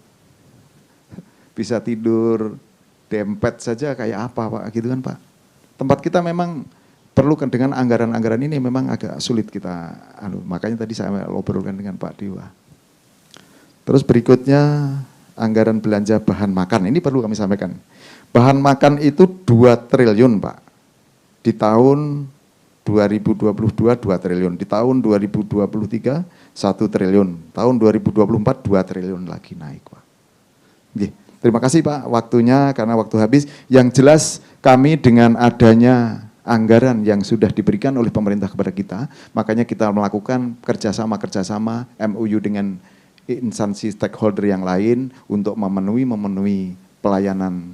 dempet saja kayak apa Pak, gitu kan Pak. Tempat kita memang perlu dengan anggaran-anggaran ini memang agak sulit kita, makanya tadi saya obrolkan dengan Pak Dewa. Terus berikutnya anggaran belanja bahan makan, ini perlu kami sampaikan. Bahan makan itu 2 triliun Pak. Di tahun 2022 2 triliun, di tahun 2023 1 triliun, tahun 2024 2 triliun lagi naik Pak. Oke. Terima kasih Pak waktunya karena waktu habis. Yang jelas kami dengan adanya anggaran yang sudah diberikan oleh pemerintah kepada kita, makanya kita melakukan kerjasama MOU dengan instansi stakeholder yang lain untuk memenuhi pelayanan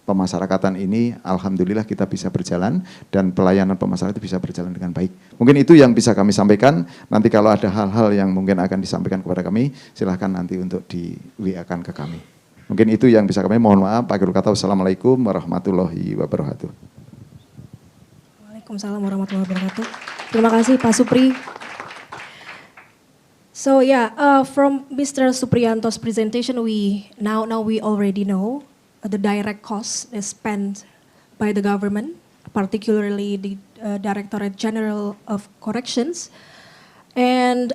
pemasarakatan ini. Alhamdulillah kita bisa berjalan dan pelayanan pemasarakatan itu bisa berjalan dengan baik. Mungkin itu yang bisa kami sampaikan. Nanti kalau ada hal-hal yang mungkin akan disampaikan kepada kami, silahkan nanti untuk di WA-kan ke kami. Mungkin itu yang bisa kami, mohon maaf. Akhirul kata, wassalamualaikum warahmatullahi wabarakatuh. Waalaikumsalam warahmatullahi wabarakatuh. Terima kasih Pak Supri. So from Mr. Supriyanto's presentation, we already know the direct costs spent by the government, particularly the Directorate General of Corrections. And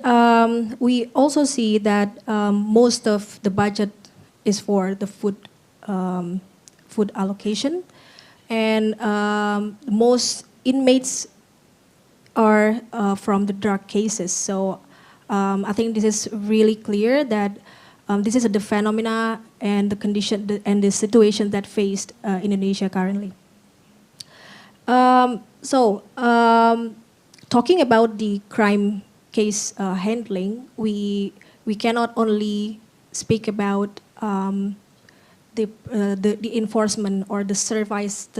we also see that most of the budget is for the food allocation, and most inmates are from the drug cases. So I think this is really clear that this is the phenomena and the condition and the situation that faced Indonesia currently. Talking about the crime case handling, we cannot only speak about the enforcement or the services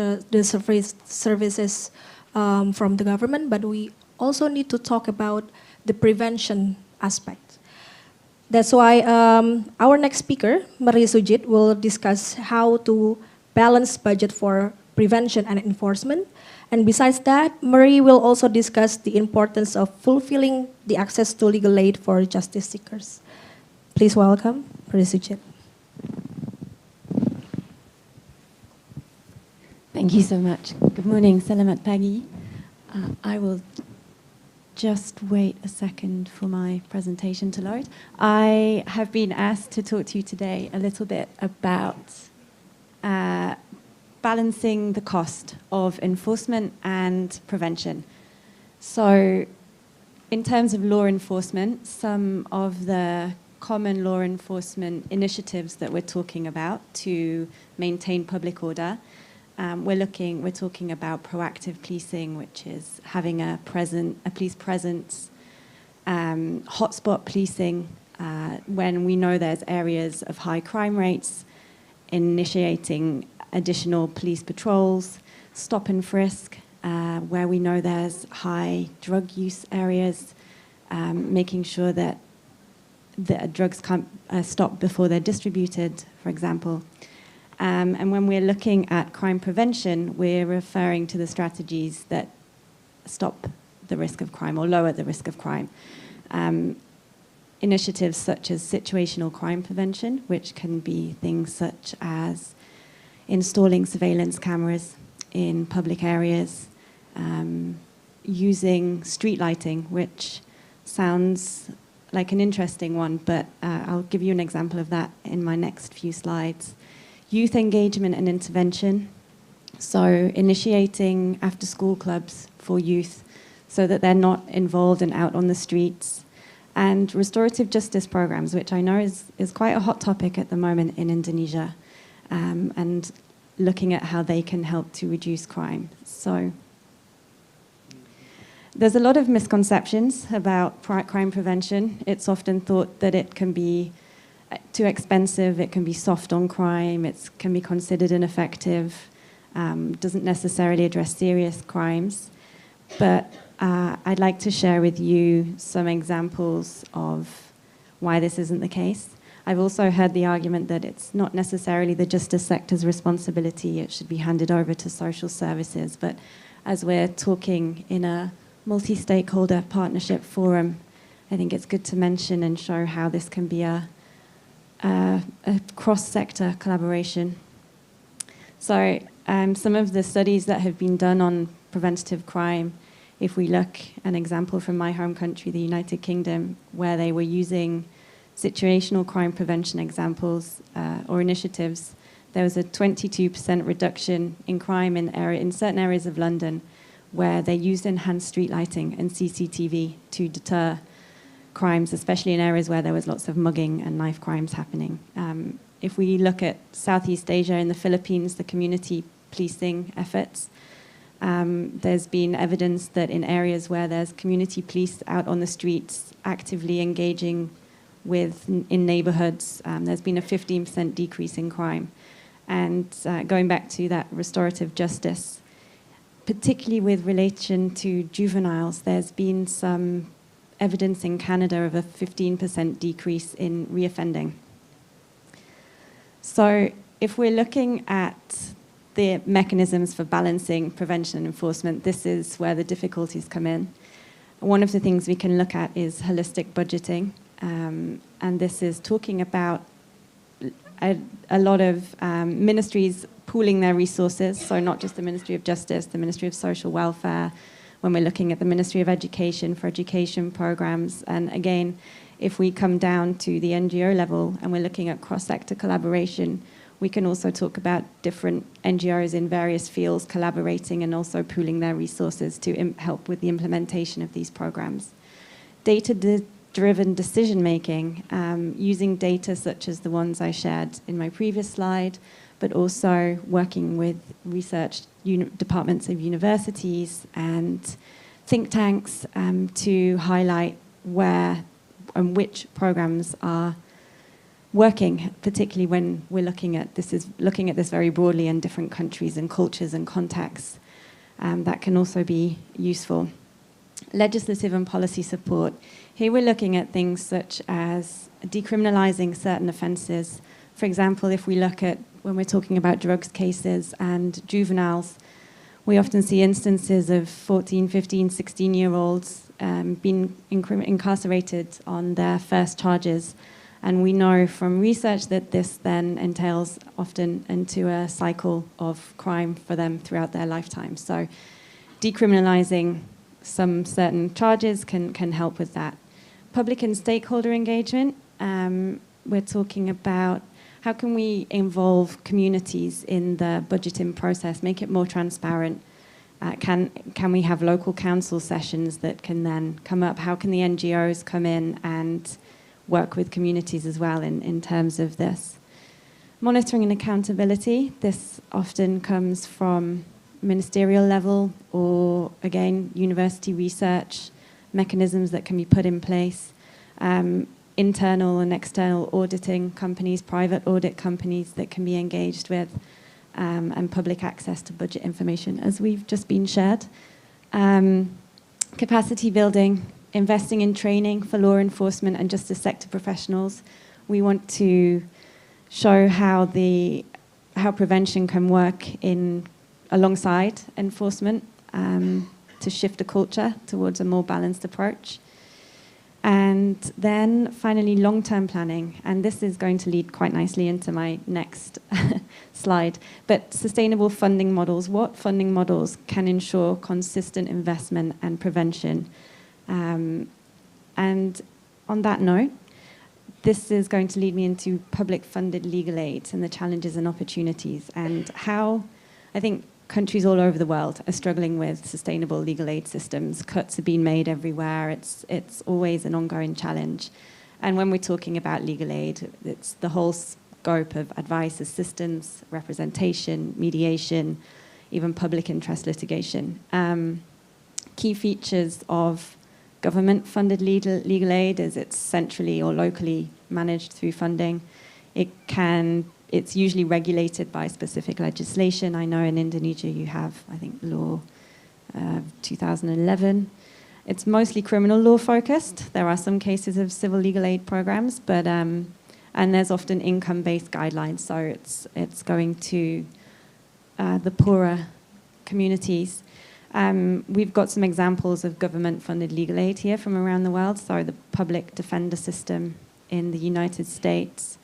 from the government, but we also need to talk about the prevention aspect. That's why our next speaker, Marie Sujit, will discuss how to balance budget for prevention and enforcement. And besides that, Marie will also discuss the importance of fulfilling the access to legal aid for justice seekers. Please welcome Marie Sujit. Thank you so much. Good morning, Selamat Pagi. I will just wait a second for my presentation to load. I have been asked to talk to you today a little bit about balancing the cost of enforcement and prevention. So in terms of law enforcement, some of the common law enforcement initiatives that we're talking about to maintain public order, we're talking about proactive policing, which is having a police presence, hotspot policing, when we know there's areas of high crime rates, initiating additional police patrols, stop and frisk, where we know there's high drug use areas, making sure that the drugs can't stop before they're distributed, for example. And when we're looking at crime prevention, we're referring to the strategies that stop the risk of crime or lower the risk of crime. Initiatives such as situational crime prevention, which can be things such as installing surveillance cameras in public areas, using street lighting, which sounds like an interesting one, but I'll give you an example of that in my next few slides. Youth engagement and intervention, so initiating after-school clubs for youth so that they're not involved and out on the streets, and restorative justice programs, which I know is quite a hot topic at the moment in Indonesia, and looking at how they can help to reduce crime. So there's a lot of misconceptions about crime prevention. It's often thought that it can be too expensive, it can be soft on crime, it can be considered ineffective, doesn't necessarily address serious crimes. But I'd like to share with you some examples of why this isn't the case. I've also heard the argument that it's not necessarily the justice sector's responsibility, it should be handed over to social services. But as we're talking in a multi-stakeholder partnership forum, I think it's good to mention and show how this can be a cross-sector collaboration. So some of the studies that have been done on preventative crime, if we look an example from my home country, the United Kingdom, where they were using situational crime prevention examples or initiatives, there was a 22% reduction in crime in certain areas of London where they used enhanced street lighting and CCTV to deter crimes, especially in areas where there was lots of mugging and knife crimes happening. If we look at Southeast Asia and the Philippines, the community policing efforts, there's been evidence that in areas where there's community police out on the streets actively engaging in neighborhoods, there's been a 15% decrease in crime. And going back to that restorative justice, particularly with relation to juveniles, there's been some evidence in Canada of a 15% decrease in reoffending. So if we're looking at the mechanisms for balancing prevention and enforcement, this is where the difficulties come in. One of the things we can look at is holistic budgeting, and this is talking about a lot of ministries pooling their resources, so not just the Ministry of Justice, the Ministry of Social Welfare, when we're looking at the Ministry of Education for education programs. And again, if we come down to the NGO level and we're looking at cross-sector collaboration, we can also talk about different NGOs in various fields collaborating and also pooling their resources to help with the implementation of these programs. Data-driven decision-making, using data such as the ones I shared in my previous slide, but also working with research departments of universities and think tanks to highlight where and which programs are working, particularly when we're looking at this very broadly in different countries and cultures and contexts. That can also be useful. Legislative and policy support. Here we're looking at things such as decriminalizing certain offences. For example, if we look at when we're talking about drugs cases and juveniles, we often see instances of 14, 15, 16-year-olds being incarcerated on their first charges. And we know from research that this then entails often into a cycle of crime for them throughout their lifetime. So decriminalizing some certain charges can help with that. Public and stakeholder engagement, we're talking about how can we involve communities in the budgeting process, make it more transparent? Can we have local council sessions that can then come up? How can the NGOs come in and work with communities as well in terms of this? Monitoring and accountability, this often comes from ministerial level or, again, university research, mechanisms that can be put in place. Internal and external auditing companies, private audit companies that can be engaged with, and public access to budget information, as we've just been shared. Capacity building, investing in training for law enforcement and justice sector professionals. We want to show how prevention can work alongside enforcement to shift the culture towards a more balanced approach. And then finally, long-term planning. And this is going to lead quite nicely into my next slide. But sustainable funding models. What funding models can ensure consistent investment and prevention? And on that note, this is going to lead me into public-funded legal aid and the challenges and opportunities, and how I think countries all over the world are struggling with sustainable legal aid systems. Cuts are being made everywhere. It's always an ongoing challenge. And when we're talking about legal aid, it's the whole scope of advice, assistance, representation, mediation, even public interest litigation. Key features of government-funded legal aid is it's centrally or locally managed through funding. It's usually regulated by specific legislation. I know in Indonesia you have, I think, law 2011. It's mostly criminal law focused. There are some cases of civil legal aid programs, but and there's often income-based guidelines, so it's going to the poorer communities. We've got some examples of government-funded legal aid here from around the world. So the public defender system in the United States,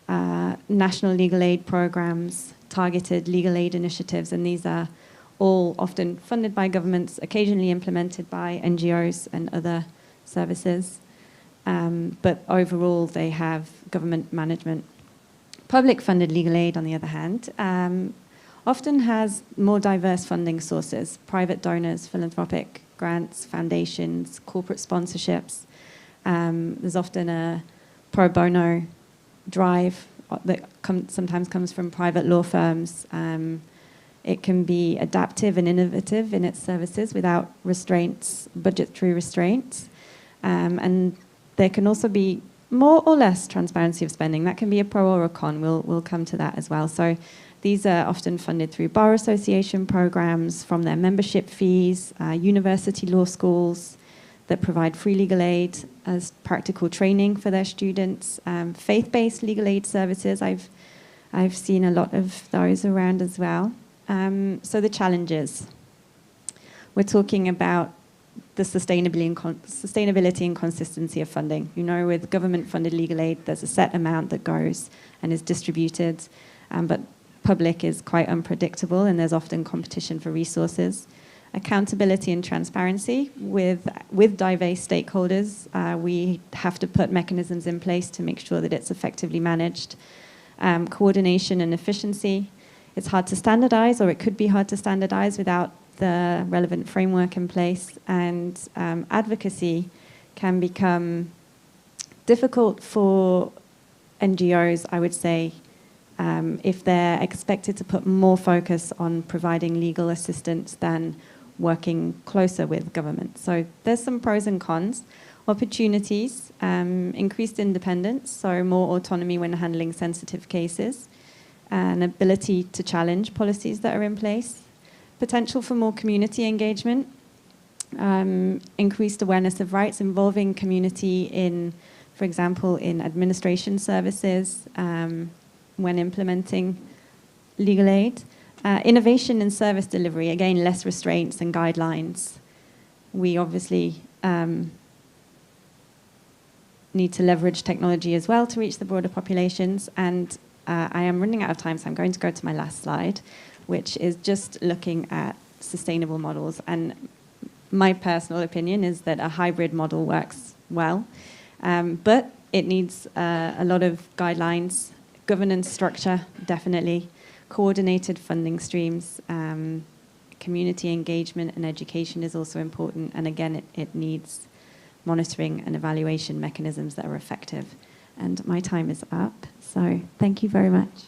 national legal aid programs, targeted legal aid initiatives, and these are all often funded by governments, occasionally implemented by NGOs and other services. But overall, they have government management. Public-funded legal aid, on the other hand, often has more diverse funding sources: private donors, philanthropic grants, foundations, corporate sponsorships. There's often a pro bono drive that sometimes comes from private law firms. It can be adaptive and innovative in its services without restraints, budgetary restraints. And there can also be more or less transparency of spending. That can be a pro or a con. We'll come to that as well. So these are often funded through bar association programs, from their membership fees, university law schools that provide free legal aid as practical training for their students, faith-based legal aid services. I've seen a lot of those around as well. So the challenges. We're talking about the sustainability and consistency of funding. You know, with government-funded legal aid, there's a set amount that goes and is distributed, but public is quite unpredictable, and there's often competition for resources. Accountability and transparency with diverse stakeholders. We have to put mechanisms in place to make sure that it's effectively managed. Coordination and efficiency. It's hard to standardize, or it could be hard to standardize without the relevant framework in place. And advocacy can become difficult for NGOs, I would say, if they're expected to put more focus on providing legal assistance than working closer with government. So there's some pros and cons. Opportunities, increased independence, so more autonomy when handling sensitive cases, an ability to challenge policies that are in place, potential for more community engagement, increased awareness of rights, involving community in, for example, in administration services when implementing legal aid, innovation in service delivery, again, less restraints and guidelines. We obviously need to leverage technology as well to reach the broader populations. And I am running out of time, so I'm going to go to my last slide, which is just looking at sustainable models. And my personal opinion is that a hybrid model works well, but it needs a lot of guidelines, governance structure, definitely, coordinated funding streams, community engagement and education is also important. And again, it needs monitoring and evaluation mechanisms that are effective. And my time is up, so thank you very much.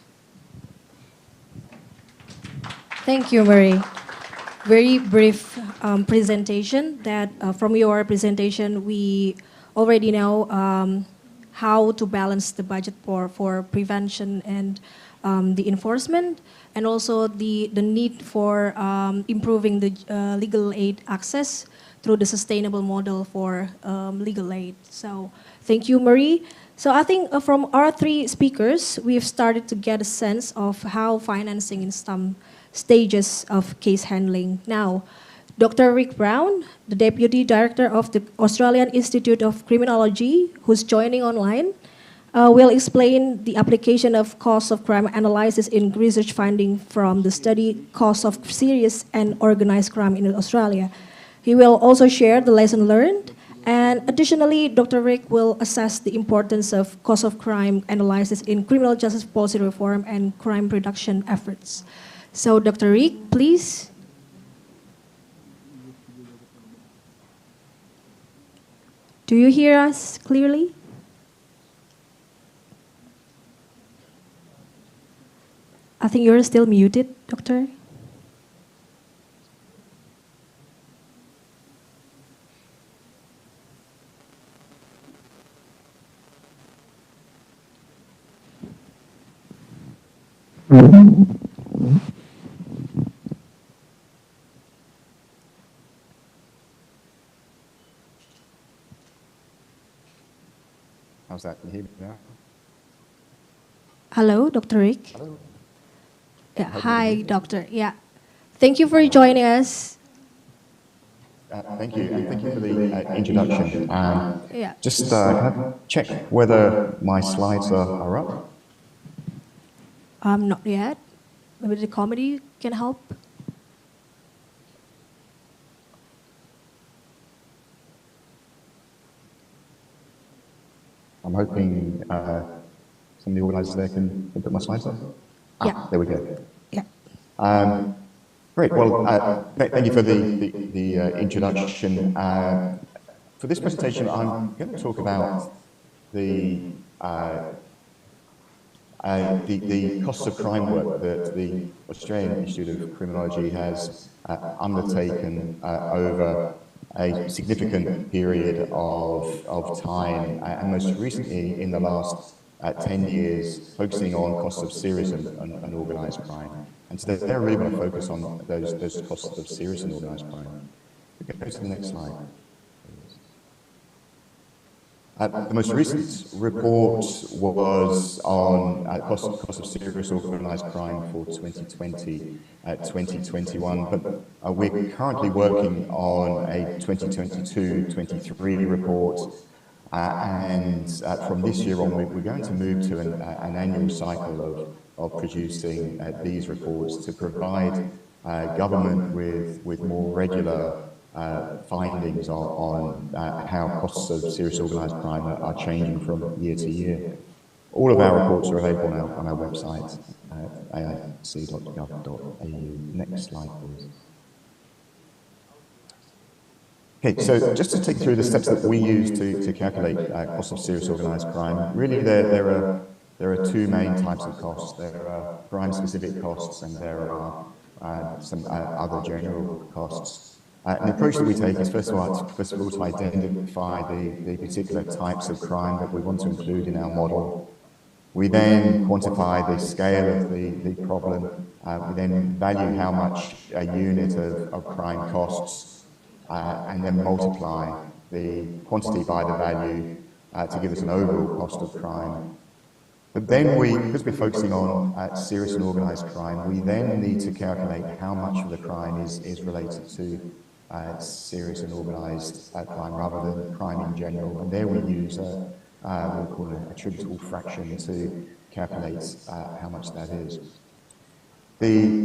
Thank you, Marie. Very brief presentation. That from your presentation, we already know how to balance the budget for prevention and the enforcement, and also the need for improving the legal aid access through the sustainable model for legal aid. So thank you, Marie. So I think from our three speakers, we've started to get a sense of how financing in some stages of case handling. Now, Dr. Rick Brown, the Deputy Director of the Australian Institute of Criminology, who's joining online, will explain the application of cost of crime analysis in research finding from the study Cost of Serious and Organized Crime in Australia. He will also share the lesson learned. And additionally, Dr. Rick will assess the importance of cost of crime analysis in criminal justice policy reform and crime reduction efforts. So Dr. Rick, please. Do you hear us clearly? I think you're still muted, Doctor. How's that? Can you hear me now? Hello, Dr. Rick. Hello. Yeah, hi, Doctor. Yeah. Thank you for joining us. Thank you, and thank you for the introduction. Yeah. Just can I check whether my slides are up? Not yet. Maybe the committee can help. I'm hoping some of the organisers there can put my slides up. Yeah. There we go. Yeah. Great. Well, thank you for the introduction. For this presentation, I'm going to talk about the costs of crime work that the Australian Institute of Criminology has undertaken over a significant period of time, and most recently in the last 10 years, focusing on costs of serious and organised crime. And so they're really going to focus on those costs of serious and organised crime. We can go to the next slide. The most recent report was on cost of serious organised crime for 2020, 2021, but we're currently working on a 2022-23 report, and from this year on we're going to move to an annual cycle of producing these reports to provide government with more regular findings on how costs of serious organised crime are changing from year to year. All of our reports are available now on our website at aic.gov.au. Next slide, please. Okay, so just to take through the steps that we use to calculate costs of serious organised crime, really there are two main types of costs. There are crime-specific costs and there are some other general costs. And the approach that we take is first of all to identify the particular types of crime that we want to include in our model. We then quantify the scale of the problem. We then value how much a unit of crime costs, and then multiply the quantity by the value to give us an overall cost of crime. But then because we're focusing on serious and organised crime, we then need to calculate how much of the crime is related to serious and organised crime rather than crime in general. And there we use what we call an attributable fraction to calculate how much that is.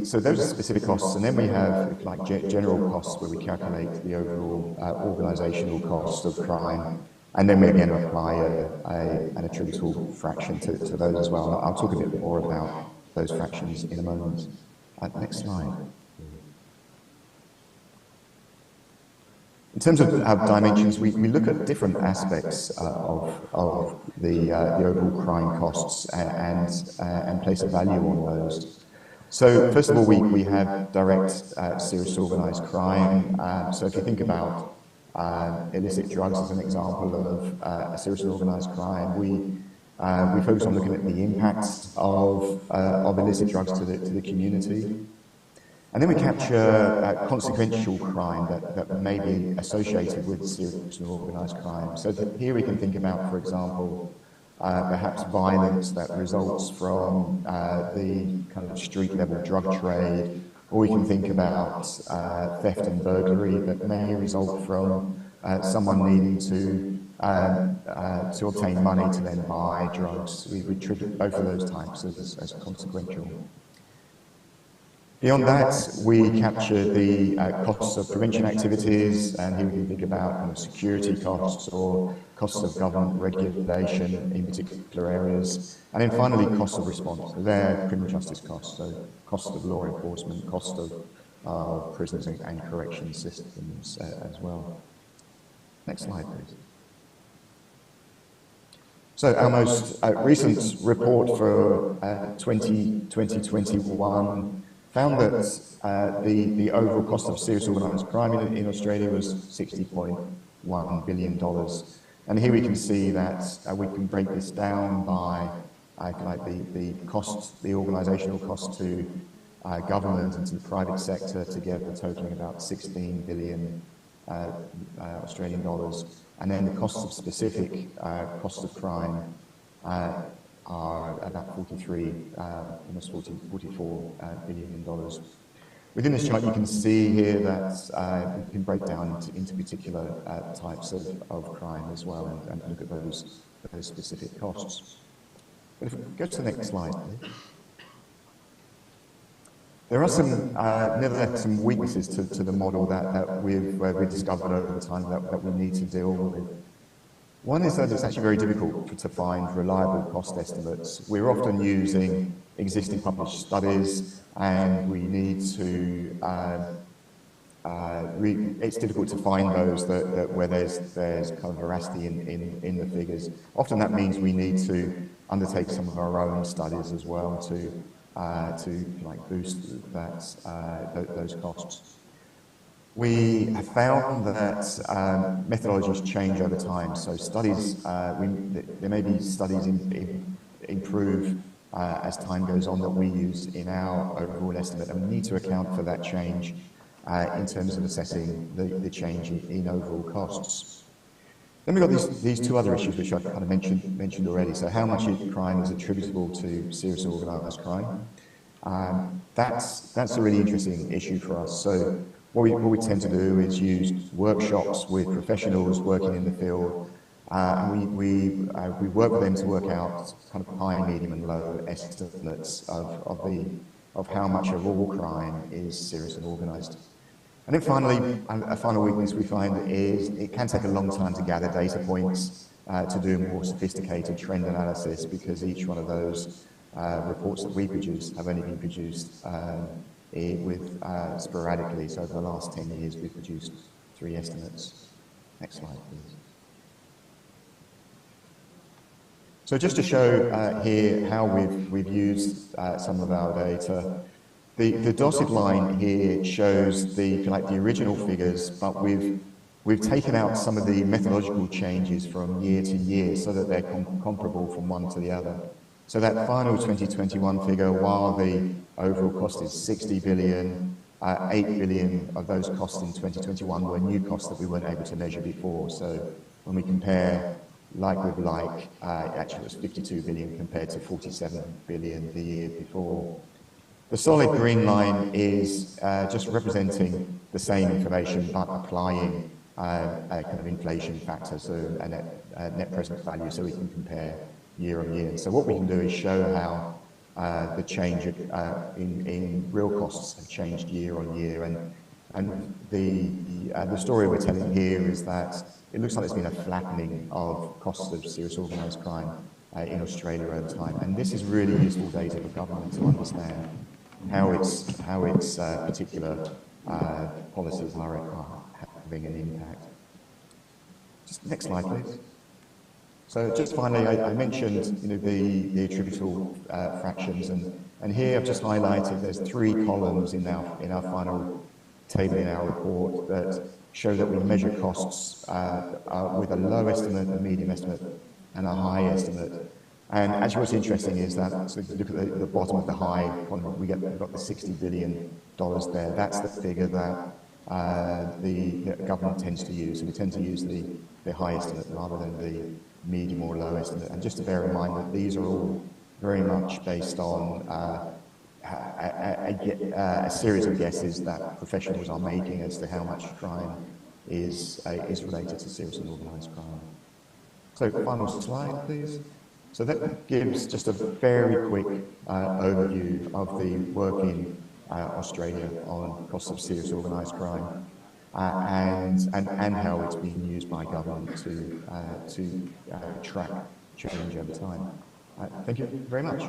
So those are specific costs, and then we have like general costs where we calculate the overall organisational cost of crime, and then we again apply an attributable fraction to those as well. I'll talk a bit more about those fractions in a moment. Next slide. In terms of dimensions, we look at different aspects of the overall crime costs and place a value on those. So first of all, we have direct serious organised crime. So if you think about illicit drugs as an example of a serious organised crime, we focus on looking at the impacts of illicit drugs to the community. And then we capture consequential crime that may be associated with serious and organised crime. So here we can think about, for example, perhaps violence that results from the kind of street-level drug trade, or we can think about theft and burglary that may result from someone needing to obtain money to then buy drugs. We treat both of those types as consequential. Beyond that, we capture the costs of prevention activities, and here we can think about security costs or costs of government regulation in particular areas. And then finally, costs of response. So they're criminal justice costs, so cost of law enforcement, cost of prisons and correction systems as well. Next slide, please. So our most recent report for 2021 found that the overall cost of serious organised crime in Australia was $60.1 billion. And here we can see that we can break this down by the cost, the organisational cost to government and to the private sector together, totaling about 16 billion Australian dollars. And then the costs of specific costs of crime are about 44 billion dollars. Within this chart, you can see here that we can break down into particular types of crime as well and look at those specific costs. But if we go to the next slide, please. There are nevertheless some weaknesses to the model that we've discovered over time that we need to deal with. One is that it's actually very difficult to find reliable cost estimates. We're often using existing published studies, and we need to, it's difficult to find those where there's kind of veracity in the figures. Often that means we need to undertake some of our own studies as well to boost those costs. We have found that methodologies change over time. So studies, there may be studies improve as time goes on that we use in our overall estimate, and we need to account for that change in terms of assessing the change in overall costs. Then we've got these two other issues which I've kind of mentioned already. So how much crime is attributable to serious organised crime? That's a really interesting issue for us. So what we tend to do is use workshops with professionals working in the field, and we work with them to work out kind of high, medium, and low estimates of how much of all crime is serious and organised. And then finally, a final weakness we find is it can take a long time to gather data points to do more sophisticated trend analysis, because each one of those reports that we produce have only been produced sporadically. So over the last 10 years, we've produced 3 estimates. Next slide, please. So just to show here how we've used some of our data, the dotted line here shows the original figures, but we've taken out some of the methodological changes from year to year so that they're comparable from one to the other. So that final 2021 figure, while the overall cost is 60 billion, 8 billion of those costs in 2021 were new costs that we weren't able to measure before. So when we compare like with like, actually it was 52 billion compared to 47 billion the year before. The solid green line is just representing the same information but applying a kind of inflation factor, so a net present value, so we can compare year on year. So what we can do is show how the change in real costs have changed year on year, and the story we're telling here is that it looks like there's been a flattening of costs of serious organised crime in Australia over time, and this is really useful data for government to understand how its particular policies are having an impact. Just next slide, please. So just finally, I mentioned the attributable fractions, and here I've just highlighted there's 3 columns in our final table in our report that show that we measure costs with a low estimate, a medium estimate, and a high estimate. And actually what's interesting is that, so if you look at the bottom of the high column, we've got the $60 billion there. That's the figure that the government tends to use. So we tend to use the high estimate rather than the medium or low estimate. And just to bear in mind that these are all very much based on a series of guesses that professionals are making as to how much crime is related to serious and organised crime. So final slide, please. So that gives just a very quick overview of the work in Australia on costs of serious organised crime and how it's being used by government to track change over time. Thank you very much.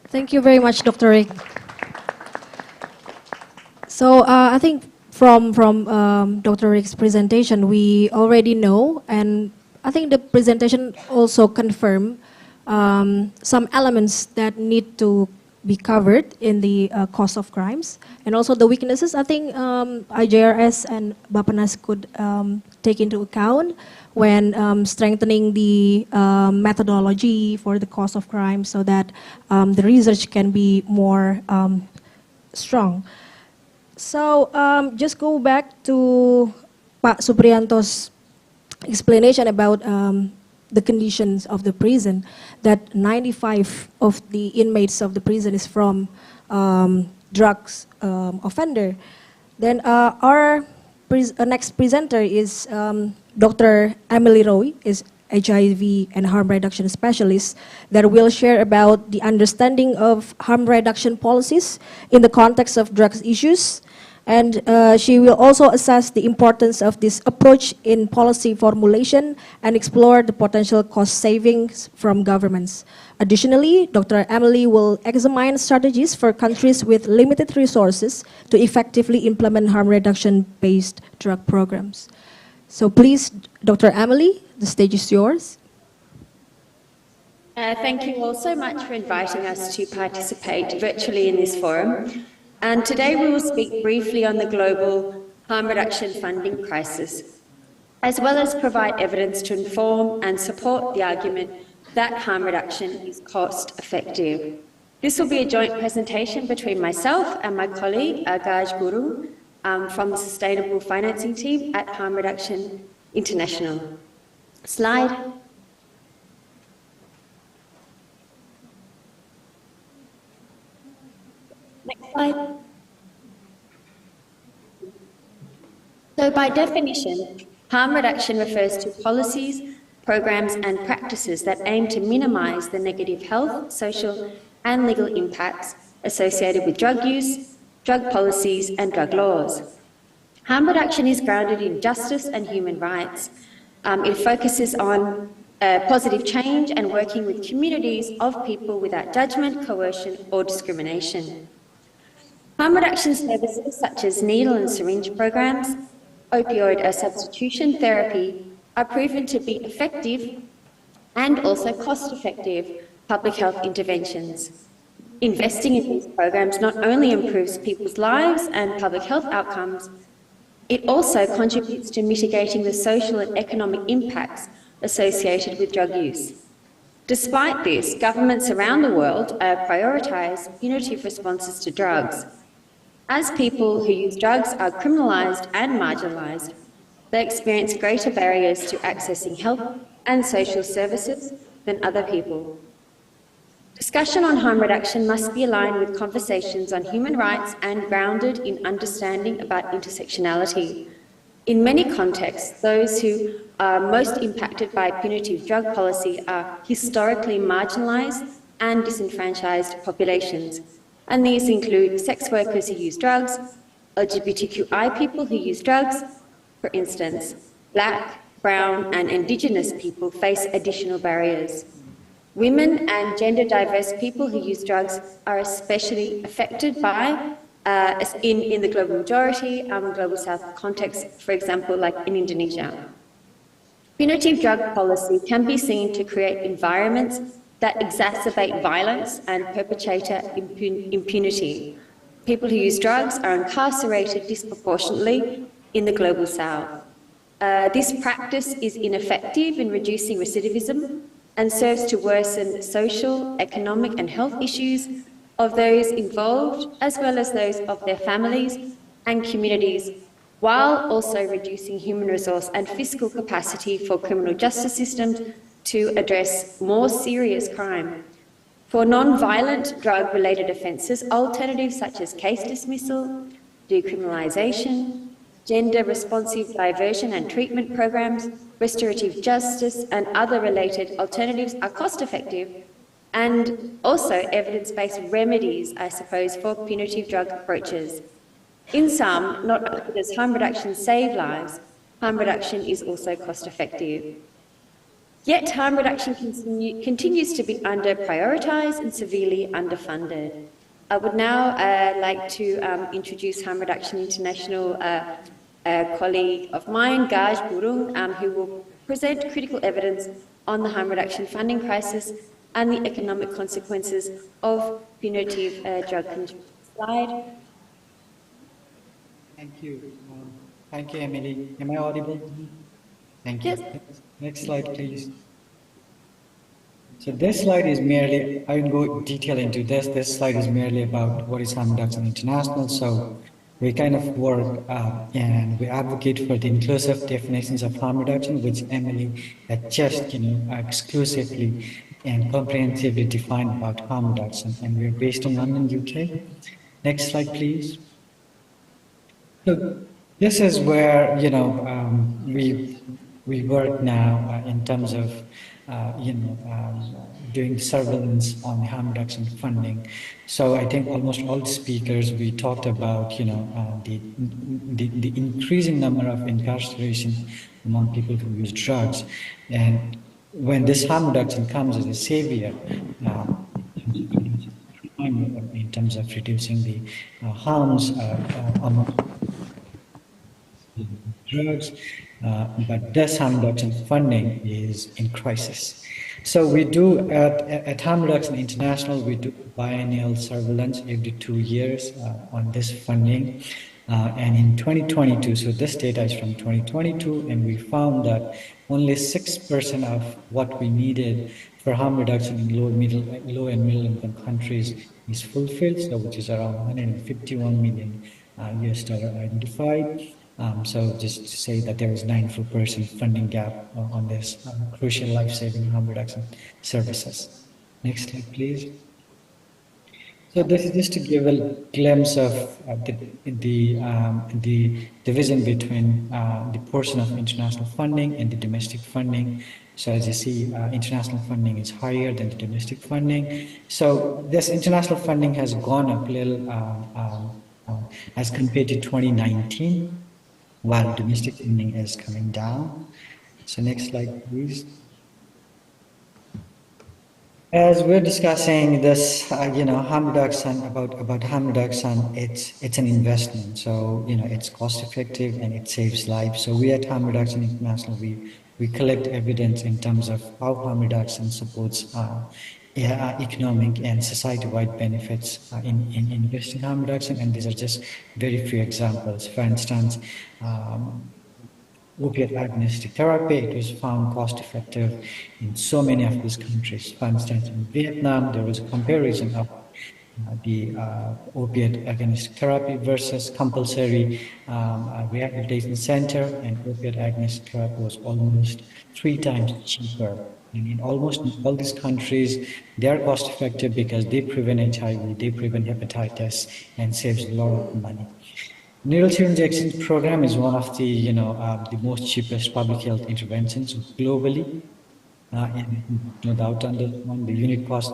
Thank you very much, Dr. Rick. So I think from Dr. Rick's presentation, we already know, and I think the presentation also confirmed some elements that need to be covered in the cost of crimes, and also the weaknesses. I think IJRS and Bappenas could take into account when strengthening the methodology for the cost of crime, so that the research can be more strong. So just go back to Pak Suprianto's explanation about the conditions of the prison, that 95 of the inmates of the prison is from drugs offender. Then our next presenter is Dr. Emily Roy, is HIV and harm reduction specialist, that will share about the understanding of harm reduction policies in the context of drugs issues. And she will also assess the importance of this approach in policy formulation and explore the potential cost savings from governments. Additionally, Dr. Emily will examine strategies for countries with limited resources to effectively implement harm reduction-based drug programs. So please, Dr. Emily, the stage is yours. Thank you all so much for inviting us to participate virtually in this forum. And today we will speak briefly on the global harm reduction funding crisis, as well as provide evidence to inform and support the argument that harm reduction is cost effective. This will be a joint presentation between myself and my colleague, Gaj Guru, from the Sustainable Financing Team at Harm Reduction International. Slide. Next slide. So by definition, harm reduction refers to policies, programs and practices that aim to minimize the negative health, social and legal impacts associated with drug use, drug policies and drug laws. Harm reduction is grounded in justice and human rights. It focuses on positive change and working with communities of people without judgment, coercion or discrimination. Harm reduction services such as needle and syringe programs, opioid substitution therapy are proven to be effective and also cost-effective public health interventions. Investing in these programs not only improves people's lives and public health outcomes, it also contributes to mitigating the social and economic impacts associated with drug use. Despite this, governments around the world prioritise punitive responses to drugs. As people who use drugs are criminalised and marginalised, they experience greater barriers to accessing health and social services than other people. Discussion on harm reduction must be aligned with conversations on human rights and grounded in understanding about intersectionality. In many contexts, those who are most impacted by punitive drug policy are historically marginalised and disenfranchised populations, and these include sex workers who use drugs, LGBTQI people who use drugs. For instance, Black, Brown and Indigenous people face additional barriers. Women and gender diverse people who use drugs are especially affected by, in the global majority, global south context, for example, like in Indonesia. Punitive drug policy can be seen to create environments that exacerbate violence and perpetrator impunity. People who use drugs are incarcerated disproportionately in the global south. This practice is ineffective in reducing recidivism and serves to worsen social, economic and health issues of those involved, as well as those of their families and communities, while also reducing human resource and fiscal capacity for criminal justice systems to address more serious crime. For non-violent drug-related offences, alternatives such as case dismissal, decriminalisation, gender-responsive diversion and treatment programs, restorative justice and other related alternatives are cost-effective, and also evidence-based remedies, I suppose, for punitive drug approaches. In sum, not only does harm reduction save lives, harm reduction is also cost-effective. Yet harm reduction continues to be under-prioritised and severely underfunded. I would now like to introduce Harm Reduction International colleague of mine, Gaj Burung, who will present critical evidence on the harm reduction funding crisis and the economic consequences of punitive drug control. Slide. Thank you. Thank you, Emily. Am I audible? Thank you. Yes. Next slide, please. So this slide is merely, I will go detail into this. This slide is merely about what is Harm Reduction International. So we kind of work and we advocate for the inclusive definitions of harm reduction, which Emily had just, exclusively and comprehensively defined about harm reduction. And we're based in London, UK. Next slide, please. So this is where we work now in terms of doing surveillance on harm reduction funding. So I think almost all speakers we talked about the increasing number of incarceration among people who use drugs, and when this harm reduction comes as a savior in terms of reducing the harms among drugs, but this harm reduction funding is in crisis. So we do at Harm Reduction International, we do biennial surveillance every 2 years on this funding. And in 2022, so this data is from 2022, and we found that only 6% of what we needed for harm reduction in low and middle income countries is fulfilled, so which is around $151 million US dollar identified. So just to say that there was 94% funding gap on this crucial life-saving harm reduction services. Next slide, please. So this is just to give a glimpse of the division between the portion of international funding and the domestic funding. So as you see, international funding is higher than the domestic funding. So this international funding has gone up a little as compared to 2019, while domestic funding is coming down. So next slide, please. As we're discussing this, harm reduction, about harm reduction, it's an investment. So, it's cost effective and it saves lives. So we at Harm Reduction International, we collect evidence in terms of how harm reduction supports economic and society-wide benefits in investing harm reduction, and these are just very few examples. For instance, opiate agonistic therapy, it was found cost-effective in so many of these countries. For instance, in Vietnam, there was a comparison of the opiate agonistic therapy versus compulsory rehabilitation center, and opiate agonistic therapy was almost 3 times cheaper. And in almost all these countries, they are cost-effective because they prevent HIV, they prevent hepatitis, and saves a lot of money. Needle syringe exchange program is one of the the most cheapest public health interventions globally. No doubt on this one, the unit cost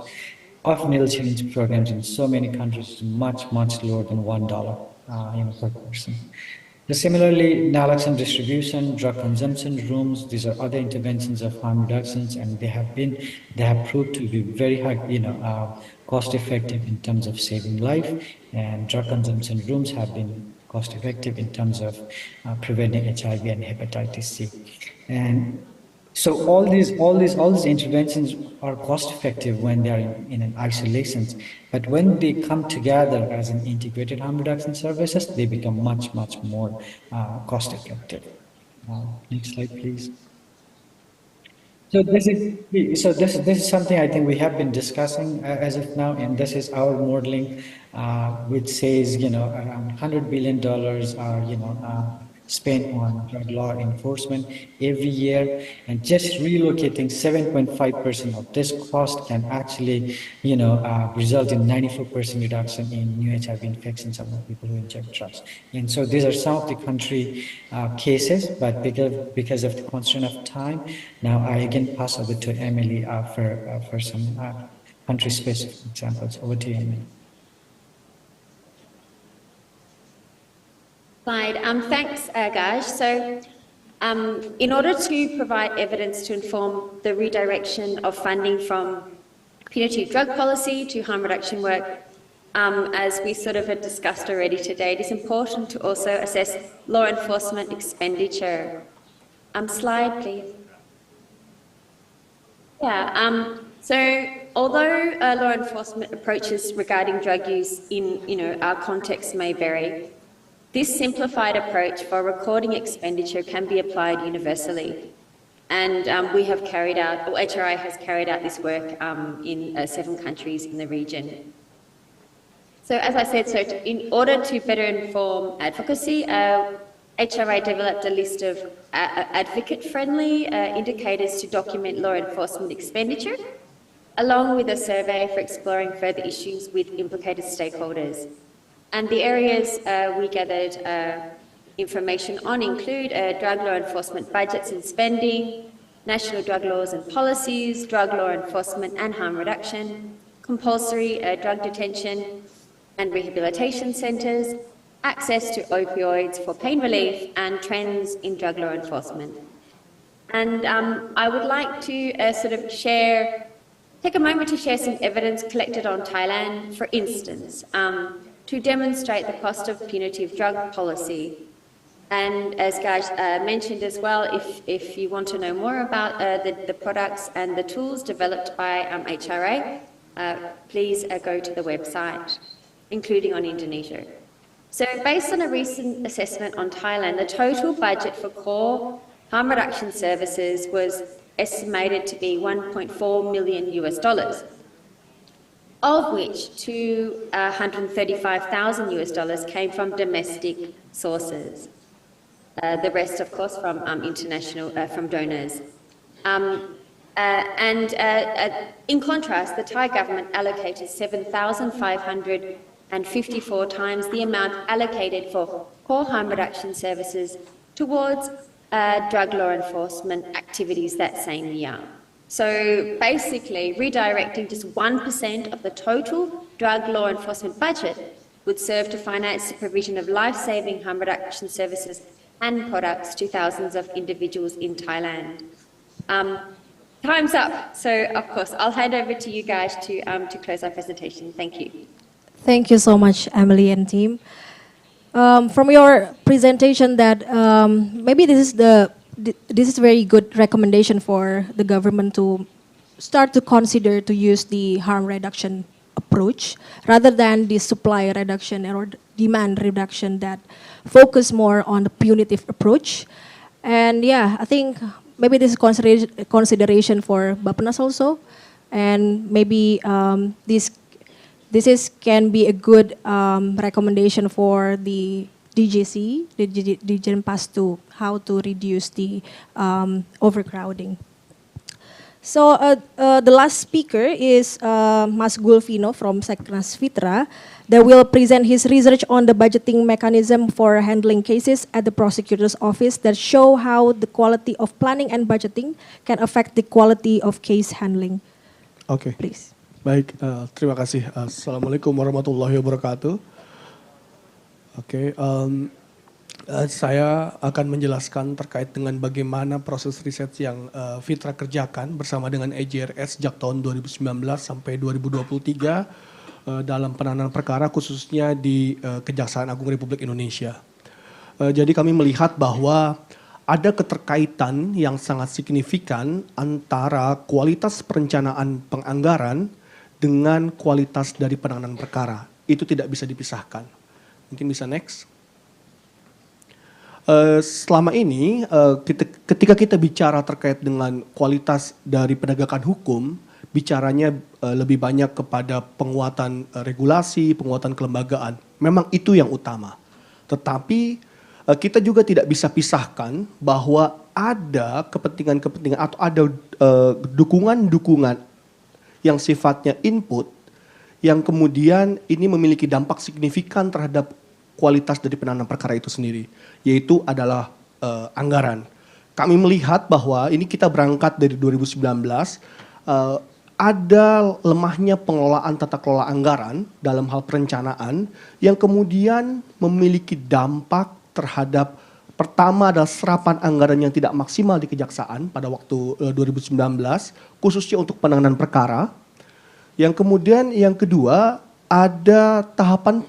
of needle syringe programs in so many countries is much lower than $1 per person. Similarly, naloxone distribution, drug consumption rooms, these are other interventions of harm reductions, and they have proved to be very high, cost effective in terms of saving life, and drug consumption rooms have been cost effective in terms of preventing HIV and hepatitis C. And so all these interventions are cost effective when they are in an isolation, but when they come together as an integrated harm reduction services, they become much more cost effective. Next slide, please. So this is something I think we have been discussing as of now, and this is our modeling, which says around $100 billion are spent on drug law enforcement every year, and just relocating 7.5% of this cost can actually result in 94% reduction in new HIV infections among people who inject drugs. And so these are some of the country cases, but because of the constraint of time, now I again pass over to Emily for some country specific examples. Over to you, Emily. Slide. Thanks, Gaj. So in order to provide evidence to inform the redirection of funding from punitive drug policy to harm reduction work, as we sort of had discussed already today, it is important to also assess law enforcement expenditure. Slide, please. Yeah. So although law enforcement approaches regarding drug use in our context may vary, this simplified approach for recording expenditure can be applied universally. And we have carried out, or HRI has carried out this work in 7 countries in the region. So as I said, in order to better inform advocacy, HRI developed a list of advocate-friendly indicators to document law enforcement expenditure, along with a survey for exploring further issues with implicated stakeholders. And the areas we gathered information on include drug law enforcement budgets and spending, national drug laws and policies, drug law enforcement and harm reduction, compulsory drug detention and rehabilitation centres, access to opioids for pain relief, and trends in drug law enforcement. And I would like to take a moment to share some evidence collected on Thailand, for instance, to demonstrate the cost of punitive drug policy. And as Gaj mentioned as well, if you want to know more about the products and the tools developed by HRA, please go to the website, including on Indonesia. So based on a recent assessment on Thailand, the total budget for core harm reduction services was estimated to be $1.4 million, of which $235,000 came from domestic sources. The rest, of course, from international, from donors. In contrast, the Thai government allocated 7,554 times the amount allocated for core harm reduction services towards drug law enforcement activities that same year. So basically, redirecting just 1% of the total drug law enforcement budget would serve to finance the provision of life-saving harm reduction services and products to thousands of individuals in Thailand. Time's up, so of course I'll hand over to you guys to close our presentation. Thank you. Thank you so much, Emily and team. From your presentation, that maybe this is very good recommendation for the government to start to consider to use the harm reduction approach rather than the supply reduction or demand reduction that focus more on the punitive approach. And yeah, I think maybe this is consideration for Bappenas also, and maybe this can be a good recommendation for the DGC, the DGenpas, to how to reduce the overcrowding. So the last speaker is Mas Gulvino from Seknas Fitra, that will present his research on the budgeting mechanism for handling cases at the prosecutor's office that show how the quality of planning and budgeting can affect the quality of case handling. Oke. Please. Baik, terima kasih. Assalamualaikum warahmatullahi wabarakatuh. Oke, saya akan menjelaskan terkait dengan bagaimana proses riset yang Fitra kerjakan bersama dengan EJRS sejak tahun 2019 sampai 2023 dalam penanganan perkara khususnya di Kejaksaan Agung Republik Indonesia. Jadi kami melihat bahwa ada keterkaitan yang sangat signifikan antara kualitas perencanaan penganggaran dengan kualitas dari penanganan perkara. Itu tidak bisa dipisahkan. Mungkin bisa next. Selama ini ketika kita bicara terkait dengan kualitas dari penegakan hukum, bicaranya lebih banyak kepada penguatan regulasi, penguatan kelembagaan. Memang itu yang utama. Tetapi kita juga tidak bisa pisahkan bahwa ada kepentingan-kepentingan atau ada dukungan-dukungan yang sifatnya input yang kemudian ini memiliki dampak signifikan terhadap kualitas dari penanganan perkara itu sendiri, yaitu adalah anggaran. Kami melihat bahwa ini kita berangkat dari 2019, ada lemahnya pengelolaan tata kelola anggaran dalam hal perencanaan yang kemudian memiliki dampak terhadap, pertama adalah serapan anggaran yang tidak maksimal di kejaksaan pada waktu 2019, khususnya untuk penanganan perkara. Yang kemudian yang kedua, ada tahapan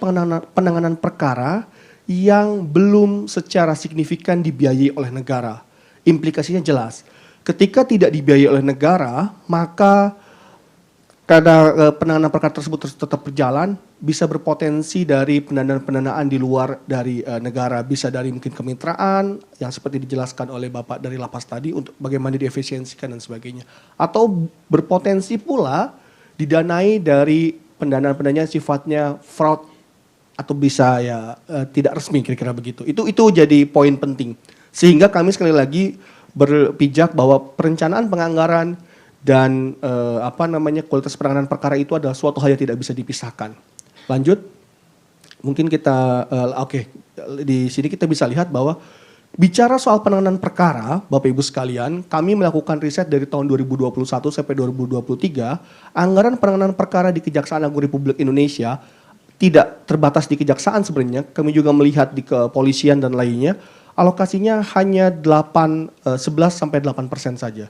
penanganan perkara yang belum secara signifikan dibiayai oleh negara. Implikasinya jelas. Ketika tidak dibiayai oleh negara, maka karena penanganan perkara tersebut tetap berjalan, bisa berpotensi dari pendanaan-pendanaan di luar dari negara. Bisa dari mungkin kemitraan, yang seperti dijelaskan oleh Bapak dari Lapas tadi, untuk bagaimana diefisiensikan dan sebagainya. Atau berpotensi pula didanai dari pendanaan-pendanaan sifatnya fraud atau bisa ya tidak resmi, kira-kira begitu. Itu jadi poin penting. Sehingga kami sekali lagi berpijak bahwa perencanaan penganggaran dan kualitas penanganan perkara itu adalah suatu hal yang tidak bisa dipisahkan. Lanjut. mungkin kita, di sini kita bisa lihat bahwa bicara soal penanganan perkara, Bapak Ibu sekalian, kami melakukan riset dari tahun 2021 sampai 2023, anggaran penanganan perkara di Kejaksaan Agung Republik Indonesia tidak terbatas di kejaksaan sebenarnya, kami juga melihat di kepolisian dan lainnya, alokasinya hanya 11 sampai 8% saja.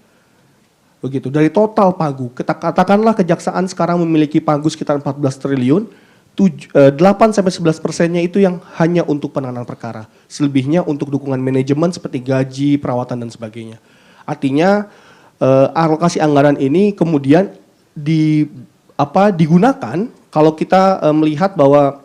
Begitu. Dari total pagu, katakanlah kejaksaan sekarang memiliki pagu sekitar 14 triliun, 8 sampai 11%-nya itu yang hanya untuk penanganan perkara. Selebihnya untuk dukungan manajemen seperti gaji, perawatan dan sebagainya. Artinya alokasi anggaran ini kemudian digunakan kalau kita melihat bahwa